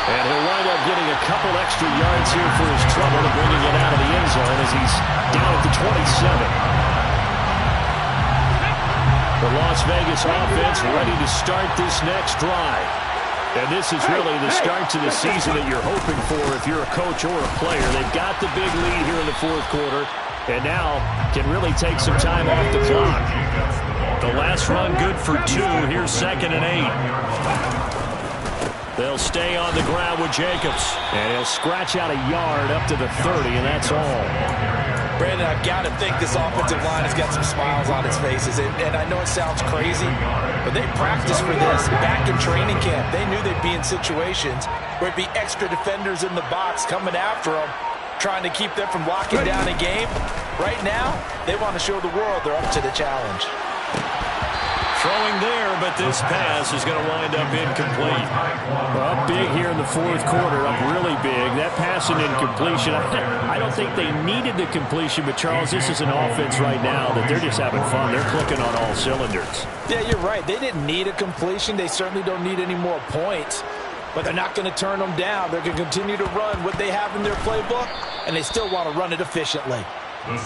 And he'll wind up getting a couple extra yards here for his trouble and bringing it out of the end zone as he's down at the 27. The Las Vegas offense ready to start this next drive. And this is really the start to the season that you're hoping for if you're a coach or a player. They've got the big lead here in the fourth quarter and now can really take some time off the clock. The last run good for 2. Here's 2nd and 8. They'll stay on the ground with Jacobs. And he'll scratch out a yard up to the 30, and that's all. Brandon, I've got to think this offensive line has got some smiles on its faces. And I know it sounds crazy, but they practiced for this back in training camp. They knew they'd be in situations where it'd be extra defenders in the box coming after them, trying to keep them from locking down a game. Right now, they want to show the world they're up to the challenge. Throwing there, but this pass is going to wind up incomplete. Well, up big here in the fourth quarter, up really big. That pass and incompletion, I don't think they needed the completion, but Charles, this is an offense right now that they're just having fun. They're clicking on all cylinders. Yeah, you're right. They didn't need a completion. They certainly don't need any more points, but they're not going to turn them down. They're going to continue to run what they have in their playbook, and they still want to run it efficiently.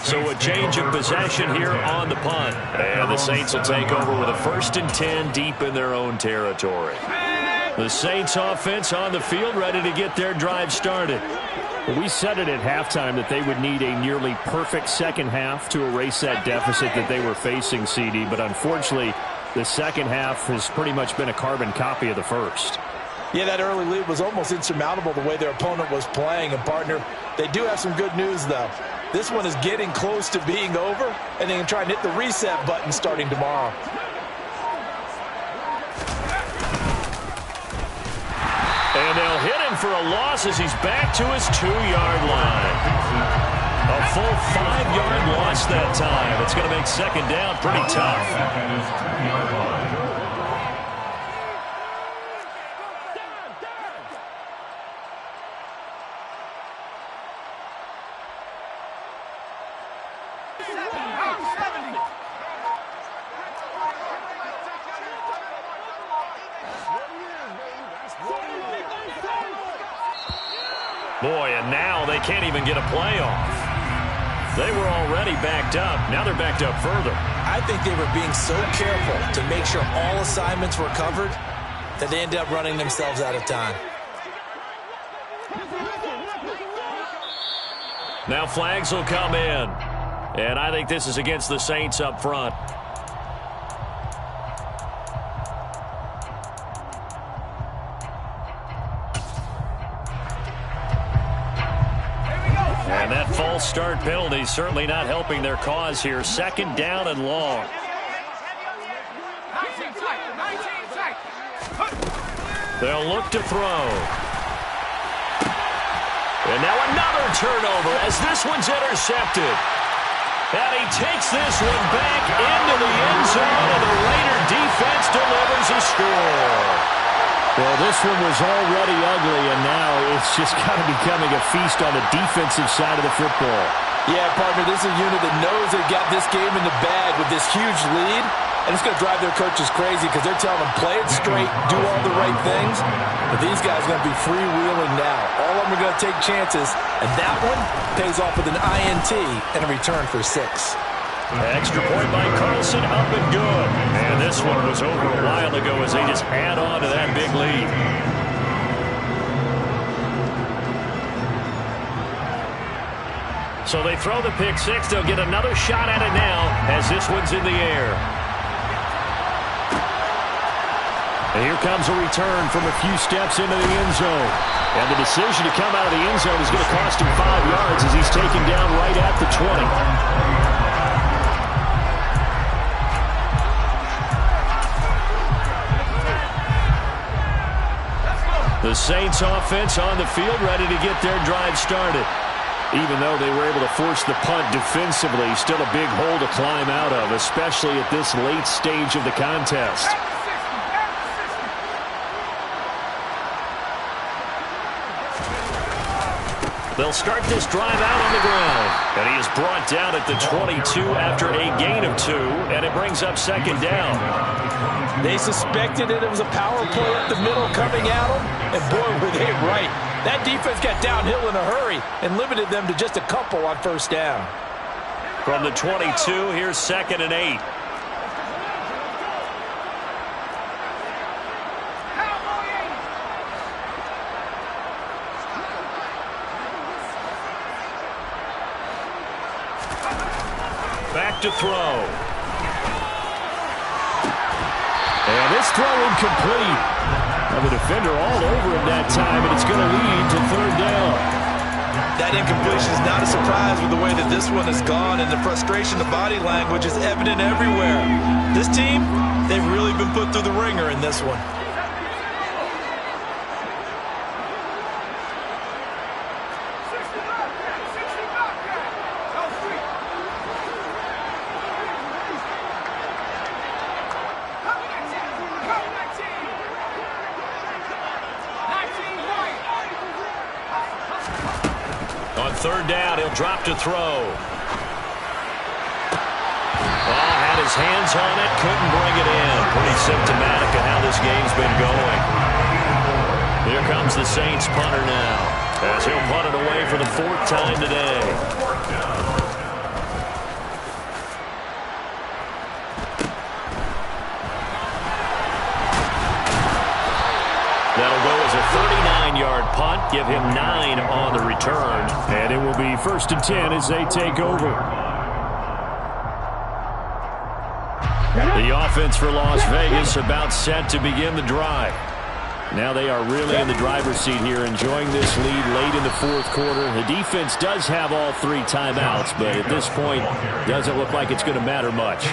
So a change of possession here on the punt. And the Saints will take over with a 1st and 10 deep in their own territory. The Saints offense on the field ready to get their drive started. We said it at halftime that they would need a nearly perfect second half to erase that deficit that they were facing, CD. But unfortunately, the second half has pretty much been a carbon copy of the first. Yeah, that early lead was almost insurmountable the way their opponent was playing. And, partner, they do have some good news, though. This one is getting close to being over, and they can try and hit the reset button starting tomorrow. And they'll hit him for a loss as he's back to his 2-yard line. A full 5-yard loss that time. It's going to make second down pretty tough. Boy, and now they can't even get a play off. They were already backed up. Now they're backed up further. I think they were being so careful to make sure all assignments were covered that they ended up running themselves out of time. Now flags will come in. And I think this is against the Saints up front. And that false start penalty certainly not helping their cause here. Second down and long. They'll look to throw. And now another turnover as this one's intercepted. And he takes this one back into the end zone, and the Raider defense delivers a score. Well, this one was already ugly, and now it's just kind of becoming a feast on the defensive side of the football. Yeah, partner, this is a unit that knows they've got this game in the bag with this huge lead, and it's going to drive their coaches crazy because they're telling them, play it straight, do all the right things. But these guys are going to be freewheeling now. All of them are going to take chances, and that one pays off with an INT and a return for 6. Extra point by Carlson, up and good. And this one was over a while ago as they just add on to that big lead. So they throw the pick six. They'll get another shot at it now as this one's in the air. And here comes a return from a few steps into the end zone. And the decision to come out of the end zone is going to cost him 5 yards as he's taken down right at the 20. The Saints offense on the field ready to get their drive started. Even though they were able to force the punt defensively, still a big hole to climb out of, especially at this late stage of the contest. They'll start this drive out on the ground. And he is brought down at the 22 after a gain of 2, and it brings up second down. They suspected it was a power play up the middle coming at them, and boy, were they right. That defense got downhill in a hurry and limited them to just a couple on first down. From the 22, here's 2nd and 8. Back to throw. And this throw incomplete. The defender all over him that time, and it's going to lead to 3rd down. That incompletion is not a surprise with the way that this one has gone, and the frustration, the body language is evident everywhere. This team, they've really been put through the ringer in this one. third down. He'll drop to throw. Had his hands on it, couldn't bring it in. Pretty symptomatic of how this game's been going. Here comes the Saints punter now, as he'll punt it away for the 4th time today. That'll go as a 39-yard punt, give him 9 on the return. And it will be 1st and 10 as they take over. The offense for Las Vegas about set to begin the drive. Now they are really in the driver's seat here, enjoying this lead late in the 4th quarter. The defense does have all 3 timeouts, but at this point, doesn't look like it's going to matter much.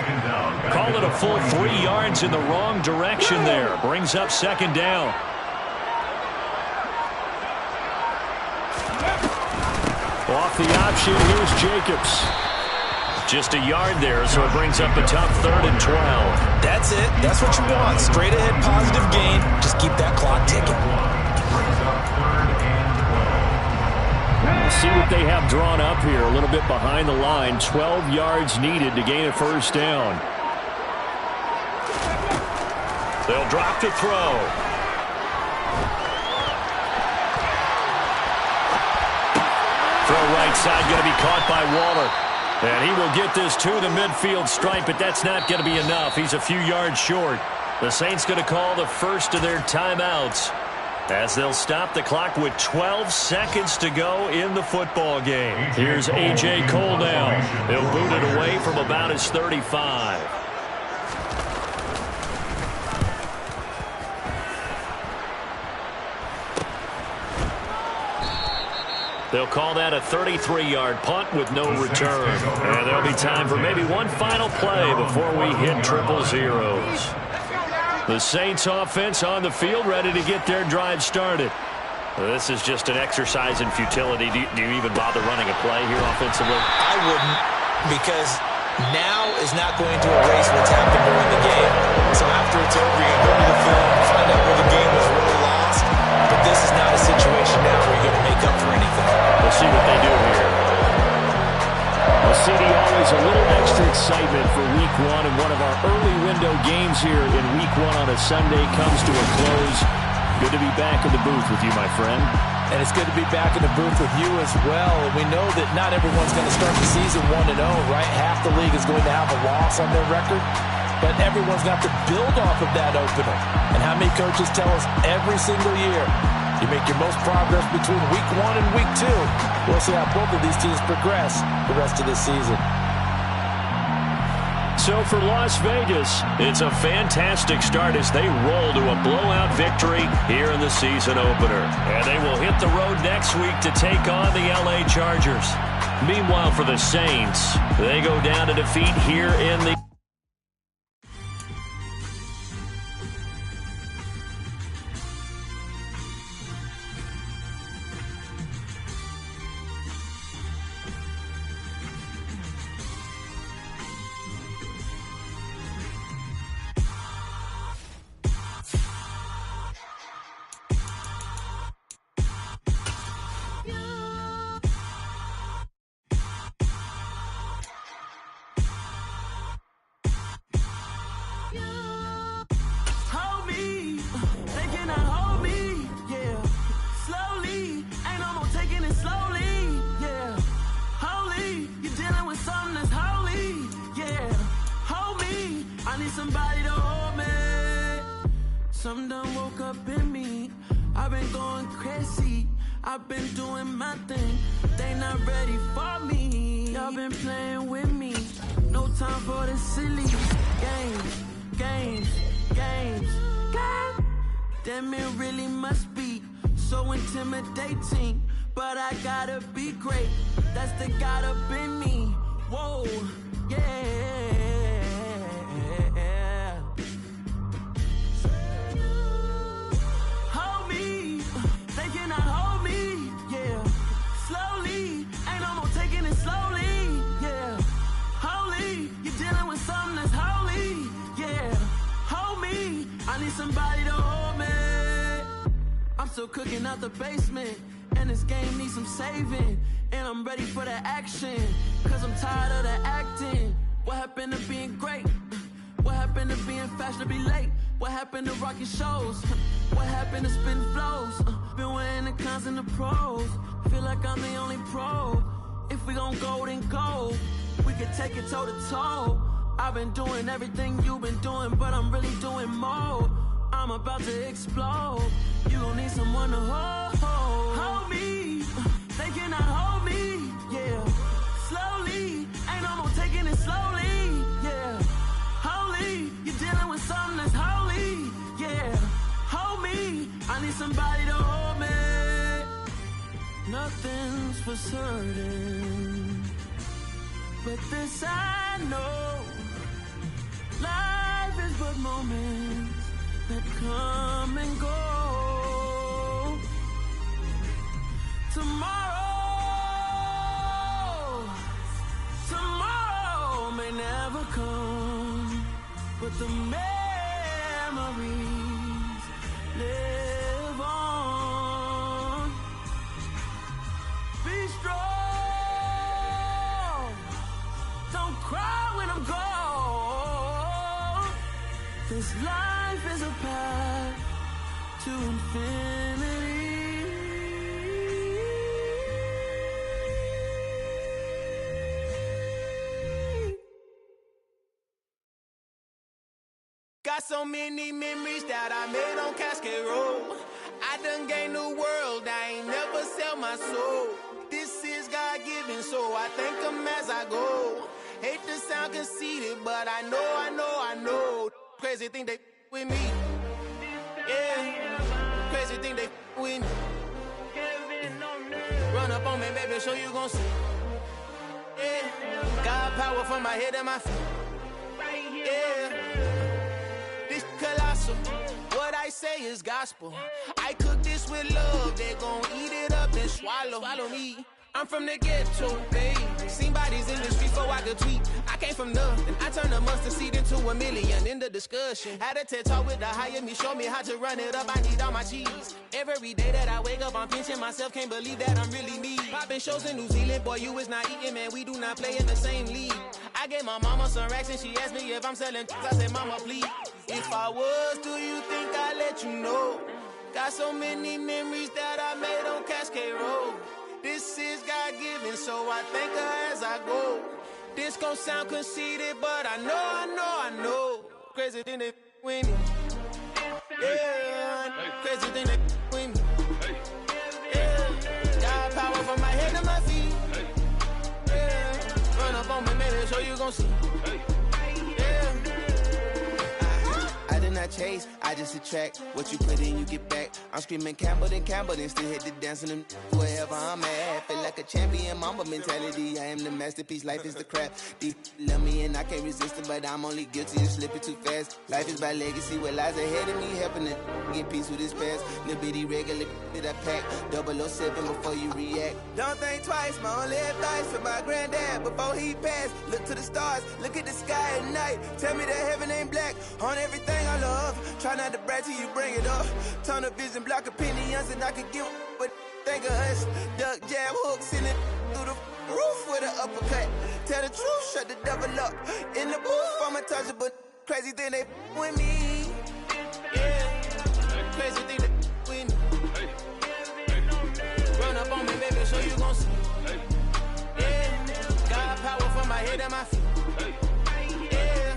Call it a full 3 yards in the wrong direction there. Brings up 2nd down. Off the option, here's Jacobs. Just a yard there, so it brings up a tough 3rd and 12. That's it. That's what you want. Straight ahead positive gain. Just keep that clock ticking. We'll see what they have drawn up here. A little bit behind the line. 12 yards needed to gain a 1st down. They'll drop to throw. Throw right side, going to be caught by Waller. And he will get this to the midfield stripe, but that's not going to be enough. He's a few yards short. The Saints going to call the first of their timeouts as they'll stop the clock with 12 seconds to go in the football game. Here's A.J. Cole now. He'll boot it away from about his 35. They'll call that a 33-yard punt with no return. And there'll be time for maybe one final play before we hit triple zeros. The Saints offense on the field, ready to get their drive started. This is just an exercise in futility. Do you even bother running a play here offensively? I wouldn't, because now is not going to erase what's happened during the game. So after it's over, you're going to go to the film, find out where the game was really lost. But this is not a situation now where you're going to make up for anything. We'll see what they do here. Well, CD, always a little extra excitement for Week 1, and one of our early window games here in Week 1 on a Sunday comes to a close. Good to be back in the booth with you, my friend. And it's good to be back in the booth with you as well. We know that not everyone's going to start the season 1-0, right? Half the league is going to have a loss on their record. But everyone's got to build off of that opener. And how many coaches tell us every single year, you make your most progress between Week 1 and Week 2. We'll see how both of these teams progress the rest of this season. So for Las Vegas, it's a fantastic start as they roll to a blowout victory here in the season opener. And they will hit the road next week to take on the LA Chargers. Meanwhile, for the Saints, they go down to defeat here in the somebody to hold me. Something done woke up in me. I've been going crazy. I've been doing my thing. They not ready for me. Y'all been playing with me. No time for the silly games, games, games. God damn, it really must be so intimidating. But I gotta be great. That's the God up in me. Whoa, yeah. Hold me. They cannot hold me. Yeah. Slowly. Ain't no more taking it slowly. Yeah. Holy. You're dealing with something that's holy. Yeah. Hold me. I need somebody to hold me. I'm still cooking out the basement. And this game needs some saving. and I'm ready for the action. Cause I'm tired of the acting. What happened to being great? What happened to being fashionably late? What happened to rocking shows? What happened to spitting flows? Been wearing the cons and the pros. Feel like I'm the only pro. If we gon' go, then go. We can take it toe to toe. I've been doing everything you've been doing, but I'm really doing more. I'm about to explode. You gon' need someone to hold me. They cannot hold me, yeah. Slowly, ain't no more taking it slowly, yeah. Holy, you're dealing with something that's holy, yeah. Hold me, I need somebody to hold me. Nothing's for certain, but this I know. Life is but moments that come and go. Tomorrow may never come, but the memories live on. Be strong, don't cry when I'm gone, 'cause life is a path to infinity. Got so many memories that I made on Cascade Road. I done gained the world, I ain't never sell my soul. This is God-given, so I thank him as I go. Hate to sound conceited, but I know. Crazy thing they with me. Yeah, crazy thing they with me. Run up on me, baby, show you gon' see. Yeah, got power from my head and my feet. Yeah. Colossal, what I say is gospel. I cook this with love, they gon' eat it up and swallow me. I'm from the ghetto, baby. Seen bodies in the street before I could tweet. I came from nothing, I turned a mustard seed into a million. In the discussion, had a TED talk with the higher me, show me how to run it up. I need all my cheese. Every day that I wake up, I'm pinching myself, can't believe that I'm really me. Popping shows in New Zealand, boy, you is not eating, man. We do not play in the same league. I gave my mama some racks and she asked me if I'm selling. I said, mama, please. If I was, do you think I'd let you know? Got so many memories that I made on Cascade Road. This is God-given, so I thank her as I go. This gon' sound conceited, but I know. Crazy thing they with me. Yeah, crazy thing they with me. Yeah, got power from my head to my feet. Yeah, run up on me, maybe so you gon' see. Yeah. I did not chase, I just attract. What you put in, you get back. I'm screaming Campbell, then still hit the dance and wherever I'm at. Feel like a champion, mamba mentality. I am the masterpiece, life is the crap. Deep love me and I can't resist it, but I'm only guilty of slipping too fast. Life is by legacy, what lies ahead of me, helping to get peace with this past. Little bitty regular that I pack, 007 before you react. Don't think twice, my only advice for my granddad before he passed. Look to the stars, look at the sky at night. Tell me that heaven ain't black on everything I love. Try not to brag till you bring it up. Tunnel vision, block opinions, and I could give but think of us. Duck jab hooks in it through the roof with an uppercut. Tell the truth, shut the devil up. In the booth, I'm untouchable. Crazy thing they with me. Yeah, crazy thing they with me. Run up on me, baby, so you gon' see. Yeah, got power from my head and my feet. Yeah.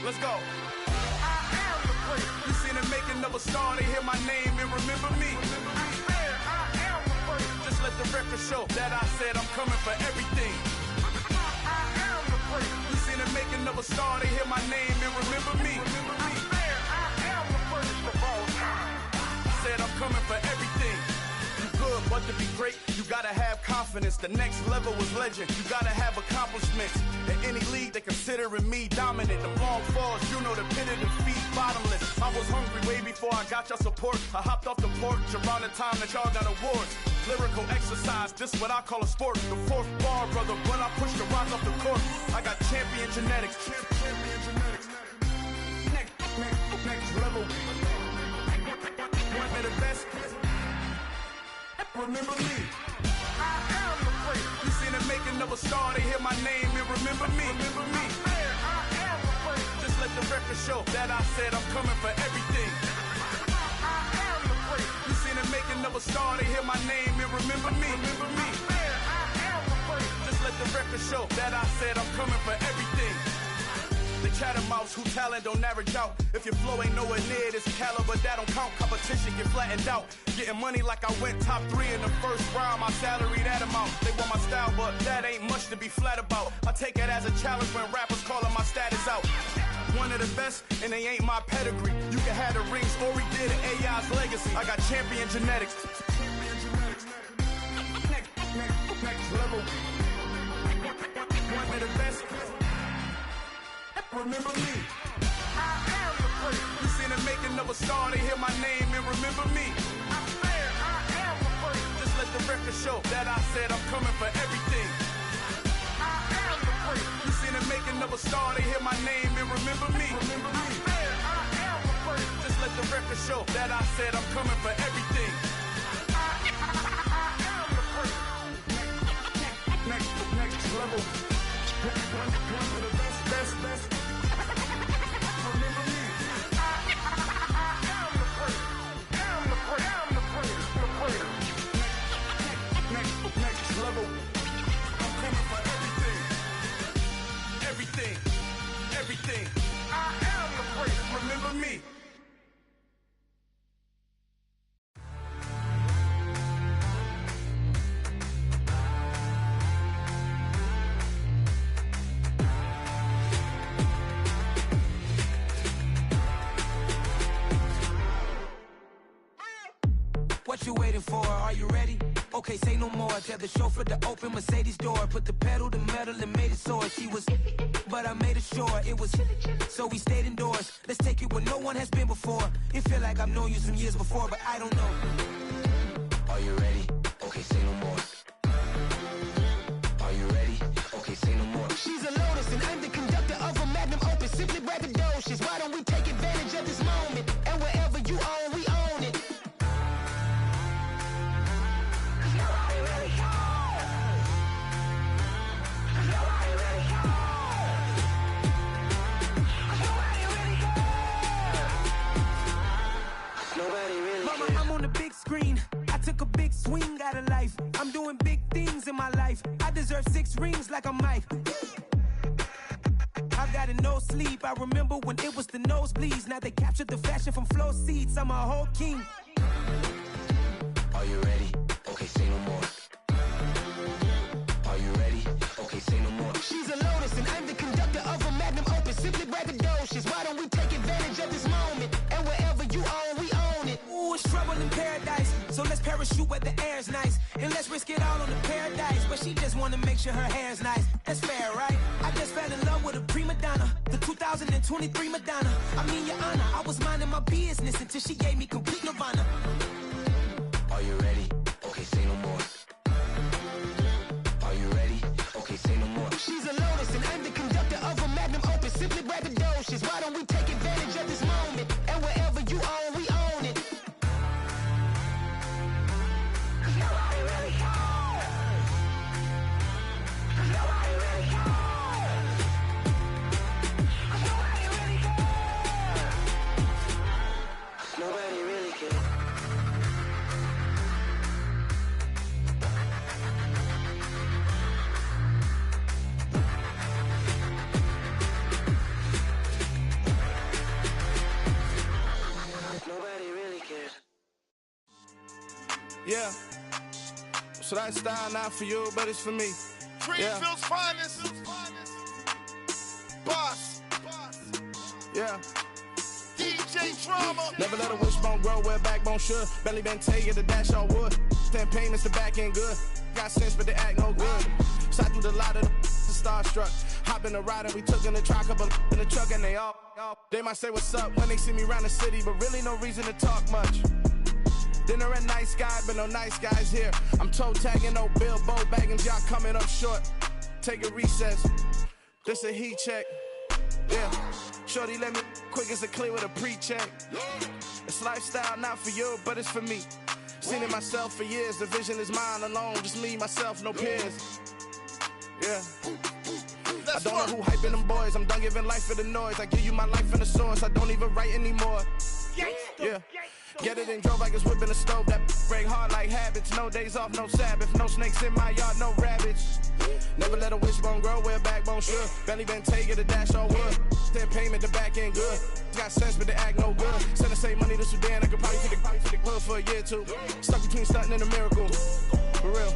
Let's go. You seen the making of a star, they hear my name and remember me. Just let the record show that I said I'm coming for everything. You seen the making of a another star, they hear my name and remember me. I swear I am the first of all time. Said I'm coming for everything. You good, but to be great, you gotta have confidence. The next level was legend. You gotta have accomplishments. In any league, they considering me dominant. The long falls, you know the pit of defeat, bottomless. I was hungry way before I got your support. I hopped off the porch around the time that y'all got awards. Lyrical exercise, this what I call a sport. The fourth bar, brother, when I push the rock off the court. I got champion genetics. Champion genetics. Next level. One of the best. Remember me. I am the first. You seen the making of a star, they hear my name and remember me. Remember me. I am the first. Just let the record show that I said I'm coming for everything. I am the first. You seen the making of a star, they hear my name and remember me. Remember me. I am the first. Just let the record show that I said I'm coming for everything. The chattermouths who talent don't average out. If your flow ain't nowhere near this caliber, that don't count. Competition get flattened out. Getting money like I went top 3 in the first round. My salary that amount. They want my style, but that ain't much to be flat about. I take it as a challenge when rappers calling my status out. One of the best, and they ain't my pedigree. You can have the rings, or we did it, AI's legacy. I got champion genetics. Next level. One of the best. Remember me. I am the first. You seen the making of a star, they hear my name and remember me. I swear I am the first. Just let the record show that I said I'm coming for everything. I am the first. You seen the making of a star, they hear my name and remember me. Remember me. I swear I am the first. Just let the record show that I said I'm coming for everything. I am the first. Next level. One of the best. Remember me. I am the first. Am the first. Next level. I'm coming for everything. I am the first. Remember me. What you waiting for? Are you ready? Okay, say no more. Tell the chauffeur to open Mercedes door. Put the pedal to metal and made it soar. She was, but I made it sure it was. So we stayed indoors. Let's take it where no one has been before. It feel like I've known you some years before, but I don't know. Are you ready? Okay, say no more. Are you ready? Okay, say no more. She's a Lotus and I'm the conductor of a Magnum Opus. Simply braggadocious. Why don't we take advantage of this moment? And wherever you own, we own it. I'm on the big screen. I took a big swing out of life. I'm doing big things in my life. I deserve 6 rings like I'm Mike. I've got no sleep. I remember when it was the nosebleeds. Now they captured the fashion from flow seats. I'm a whole king. Are you ready? Okay, say no more. Are you ready? Okay, say no more. She's a Lotus and I'm the conductor of a Magnum Opus. Simply braggadocious. Why don't we take advantage of this moment? And wherever you own, we own it. Ooh, it's trouble in paradise. So let's parachute where the air's nice. And let's risk it all on the paradise. But she just wanna make sure her hair's nice. That's fair, right? I just fell in love with a prima donna. The 2023 Madonna. I mean, your honor, I was minding my business until she gave me complete nirvana. Are you ready? Okay, say no more. Are you ready? Okay, say no more. She's a Lotus and I'm the conductor of a Magnum Opus. Simply braggadocious. Why don't we take advantage of this moment? And wherever you own, we own it. Nobody really cares. Nobody really cares. Nobody really cares. Nobody really cares. Nobody really cares. Yeah. So that style not for you, but it's for me. Greenfield's finest. Boss. Yeah. DJ Drama. Never let a wishbone grow where a backbone should. Belly been taking the dash all wood. 10 payments, the back end good. Got sense, but they act no good. Shot through the lot of the starstruck. Hop in the ride and we took in the truck, couple in the truck, and they might say what's up when they see me around the city, but really no reason to talk much. Dinner at nice guy, but no nice guys here. I'm toe tagging, no Bilbo baggins, y'all coming up short. Take a recess. This a heat check. Yeah. Shorty let me quick as a clear with a pre-check. It's lifestyle, not for you, but it's for me. Seen it myself for years. The vision is mine alone. Just me, myself, no peers. Yeah. I don't know who hyping them boys. I'm done giving life for the noise. I give you my life in the source. I don't even write anymore. Yeah. Get it and drove like it's whipping a stove. That break hard like habits. No days off, no Sabbath. No snakes in my yard, no rabbits. Never let a wishbone grow where a backbone should. Belly been taking the dash all wood. 10 payment, the back end good. Got sense, but they act no good. Send the same money to Sudan. I could probably take the hood for a year or two. Stuck between stunting and a miracle. For real.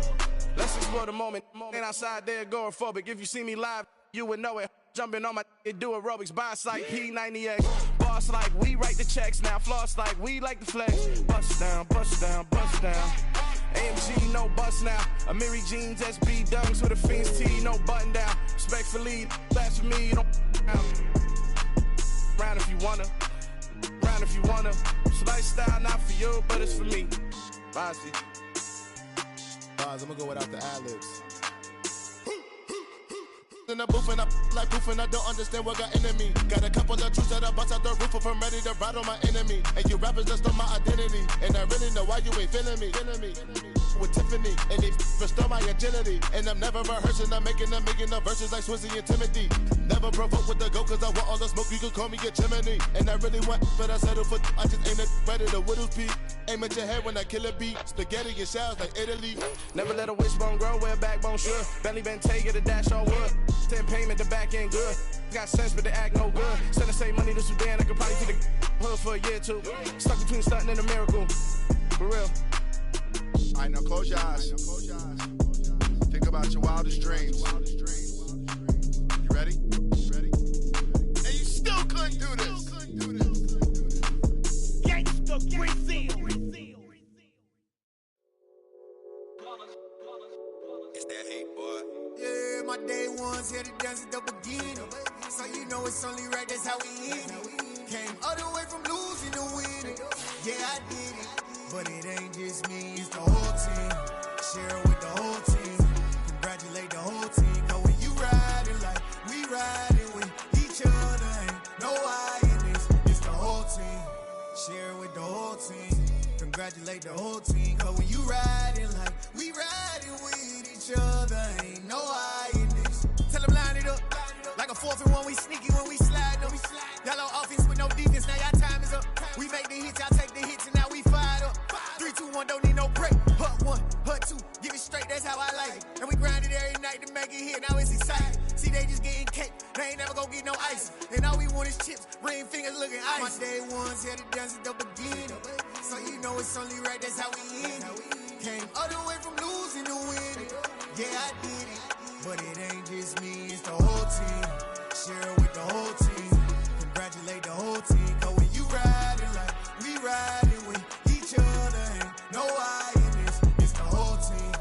Let's explore the moment. Ain't outside there agoraphobic. If you see me live, you would know it. Jumping on my do aerobics, boss like P90X. Boss like we write the checks now. Floss like we like the flex. Bust down, bust down, bust down. AMG, no bust now. Amiri jeans, SB dunks with a Fiends T, no button down. Respectfully, that's for me, you don't round if you wanna. Round if you wanna. It's lifestyle, not for you, but it's for me. Bossy. I'm gonna go without the ad-libs. In the booth and I like proof and I don't understand what got into me. Got a couple of truths that I bust out the roof if I'm ready to ride on my enemy. And you rappers just stole my identity, and I really know why you ain't feeling me. With Tiffany, and they restore my agility. And I'm never rehearsing, I'm making a million of verses like Swizzy and Timothy. Never provoke with the go, cause I want all the smoke, you can call me a chimney. And I really want, but I settle for, I just aim it ready to Whittles Peak. Aim at your head when I kill a beat. Spaghetti and shells like Italy. Never let a wishbone grow where a backbone should. Belly been taking the dash all wood. 10 payment, the back end good. Got sense, but they act no good. Send the same money to Sudan, I could probably take the hood for a year or two. Stuck between stunting and a miracle. For real. Alright, now close your eyes. Think about your wildest dreams. You ready? And you still couldn't do this. Gangsta Brazil. It's that hate, boy. Yeah, my day ones here to dance at the beginning. So you know it's only right, that's how we end it. Came all the way from losing to winning. Yeah, I did it. But it ain't just me, it's the whole team. Share it with the whole team. Congratulate the whole team. Cause when you riding like we riding with each other, ain't no I in this. It's the whole team. Share it with the whole team. Congratulate the whole team. Cause when you riding like we riding with each other, ain't no I in this. Tell them line it up. Like a 4th and 1, we sneaky when we slide them. Y'all on offense with no defense, now y'all time is up. We make the hits, y'all take the hits, and now we fired up. 3, 2, 1, don't need no break. Hut 1, hut 2, give it straight, that's how I like it. And we grind it every night to make it hit, now it's exciting. See, they just getting cake, they ain't never gonna get no ice. And all we want is chips, ring fingers looking ice. My day ones here to dance at the beginning. So you know it's only right, that's how we end it. Came all the way from losing to winning. Yeah, I did it. But it ain't just me, it's the whole team. Share it with the whole team. Congratulate the whole team. Cause when you riding like we riding with each other, ain't no I in this. It's the whole team.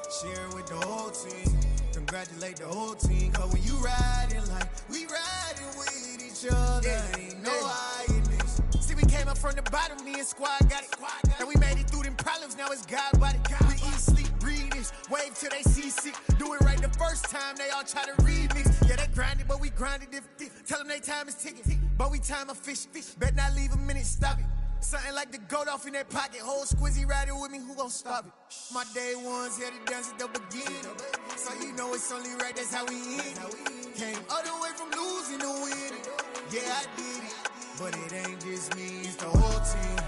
Share it with the whole team. Congratulate the whole team. Cause when you riding like we riding with each other, ain't no I in this. See, we came up from the bottom, me and squad got it. And we made it through them problems, now it's God body. We eat, sleep, breathe this. Wave till they see sick. Do it right the first time, they all try to remix. Yeah, they grinded, but we grinded different. Tell them they time is ticking, but we time a fish. Bet not leave a minute, stop it. Something like the goat off in their pocket. Whole squizzy riding with me, who gon' stop it? My day ones here to dance at the beginning. So you know it's only right, that's how we end it. Came all the way from losing to winning. Yeah, I did it. But it ain't just me, it's the whole team.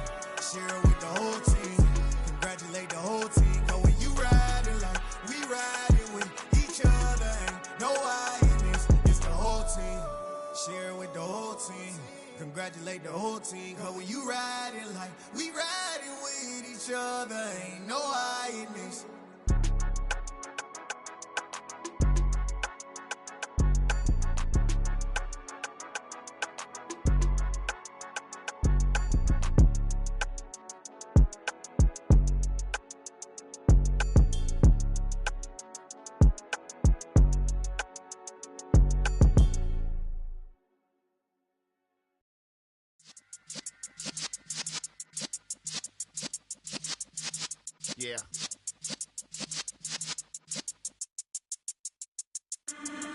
Share it with the whole team. Congratulate the whole team. Cause when you riding like we riding with each other, ain't no I in this. It's the whole team. Share it with the whole team. Congratulate the whole team. Cause when you riding like we riding with each other, ain't no I in this. Yeah.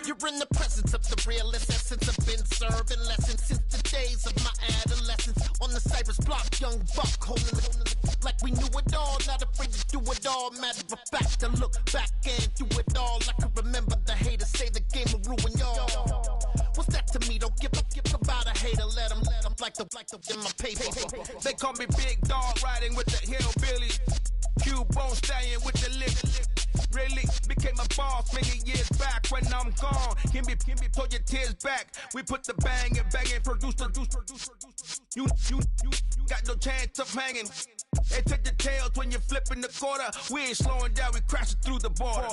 You're in the presence of the realest essence. I've been serving lessons since the days of my adolescence. On the Cypress block, young buck holding it like we knew it all. Not afraid to do it all. Matter of fact, to look back and do it all. I can remember the haters say the game will ruin y'all. What's that to me? Don't give about a hater. Let them like the in my paper. They call me Big Dog, riding with the hillbillies. Q-Bone stallion with the lip. Really became a boss many years back. When I'm gone, can be pull your tears back. We put the bang and produce. You got no chance of hanging. They take the tails when you're flipping the quarter. We ain't slowing down, we crashing through the border.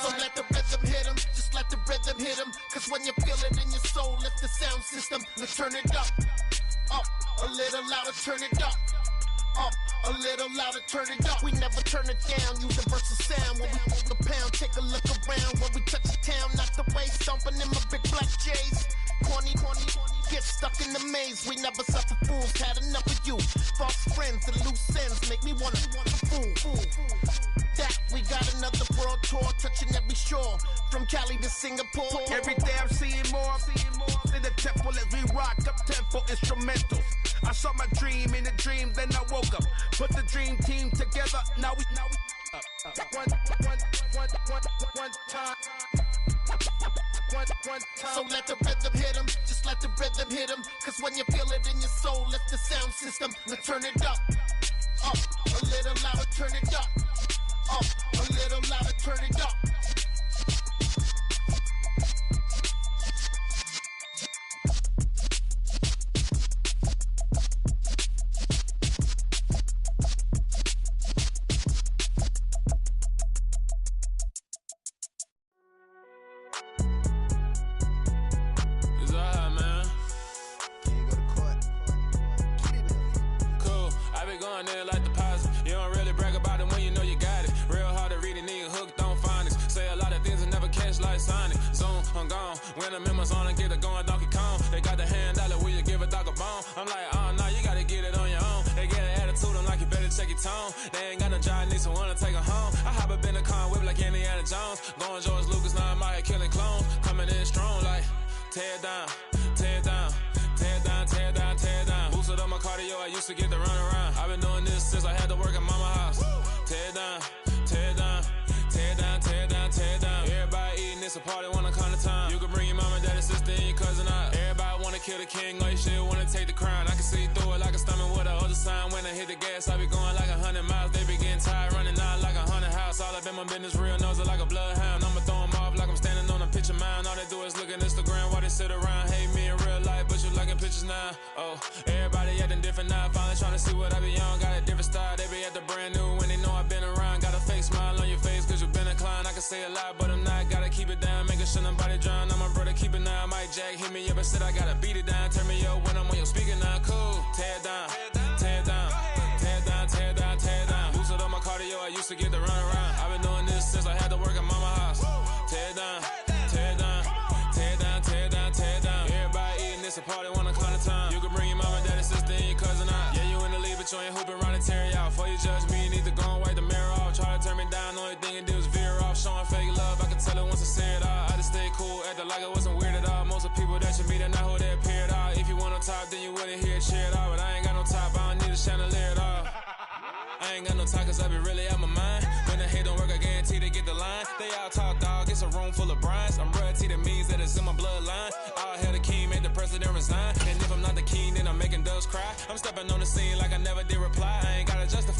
So let the rhythm hit him, just let the rhythm hit him. Cause when you feel it in your soul, lift the sound system and turn it up. Up, a little louder, turn it up. Up, a little louder, turn it up. We never turn it down, universal sound. When we move the pound, take a look around. When we touch the town, not the way, stomping in my big black J's. Corny, get stuck in the maze. We never suffer fools, had enough of you. False friends and loose ends make me wanna fool. That we got another world tour, touching every shore, from Cali to Singapore. Every day I'm seeing more in the temple as we rock up tempo instrumentals. I saw my dream in a dream, then I woke up. Put the dream team together, now we one time. So let the rhythm hit him, just let the rhythm hit him. Cause when you feel it in your soul, lift the sound system and turn it up. Up, a little louder, turn it up. Up, a little louder, turn it up. When I'm in my zone and get it going Donkey Kong. They got the hand dollar, will you give a dog a bone? I'm like, oh no, you gotta get it on your own. They get an attitude, I'm like, you better check your tone. They ain't got no job, need someone to take her home. I hop up in the car, whip like Indiana Jones. Going George Lucas, now I'm out here killing clones. Coming in strong like, tear down, tear down, tear down, tear down, tear down. Boosted up my cardio, I used to get to run around. I've been doing this since I had to work at mama house. Tear down, tear down, tear down, tear down, tear down. Everybody eating, it's a party, wanna come to time. You can bring your mama, daddy, sister, and your cousin out. Everybody wanna kill the king, or you shit wanna take the crown. I can see through it like a stomach with a other sign. When I hit the gas, I be going like 100 miles. They be getting tired, running out like 100 house. All up in my business, real nose like a bloodhound. I'ma throw them off like I'm standing on a picture mound. All they do is look at Instagram while they sit around. Hate me in real life, but you liking pictures now. Oh, everybody acting different now. Finally trying to see what I be on. Got a different style, they be at the brand new when they know I've been around. Got a fake smile on your face, cause you been inclined. I can say a lot, but I'm not. Gotta keep it down, making sure nobody drown. I'm my brother, keep it now. Mike Jack hit me up and said I gotta beat it down. Turn me up when I'm on your speaker now. Cool, tear down, tear down, tear down, tear down, tear down. Boosted up my cardio, I used to get to run around. I've been doing this since I had to work at mama house. Tear down, tear down, tear down, tear down, tear down. Everybody eating, it's a party, wanna come to time. You can bring your mama, daddy, sister, and your cousin out. Yeah, you in the lead, but you ain't hooping around and tear you out. Before you judge me, you need to go and wipe the mirror off. Try to turn me down, the only thing you do is veer off. Showing fake love, I can tell it once I say it all. I just stay cool, acting like it wasn't weird at all. Most of the people that you meet are not who they appear at all. If you want on top, then you wouldn't hear it cheer at all. But I ain't got no top, I don't need a chandelier at all. I ain't got no talk, cause I be really out my mind. When the hate don't work, I guarantee they get the line. They all talk, dog, it's a room full of brinds. I'm royalty, that means that it's in my bloodline. All hell the king, made the president resign. And if I'm not the king, then I'm making doves cry. I'm stepping on the scene like I never did reply. I ain't gotta justify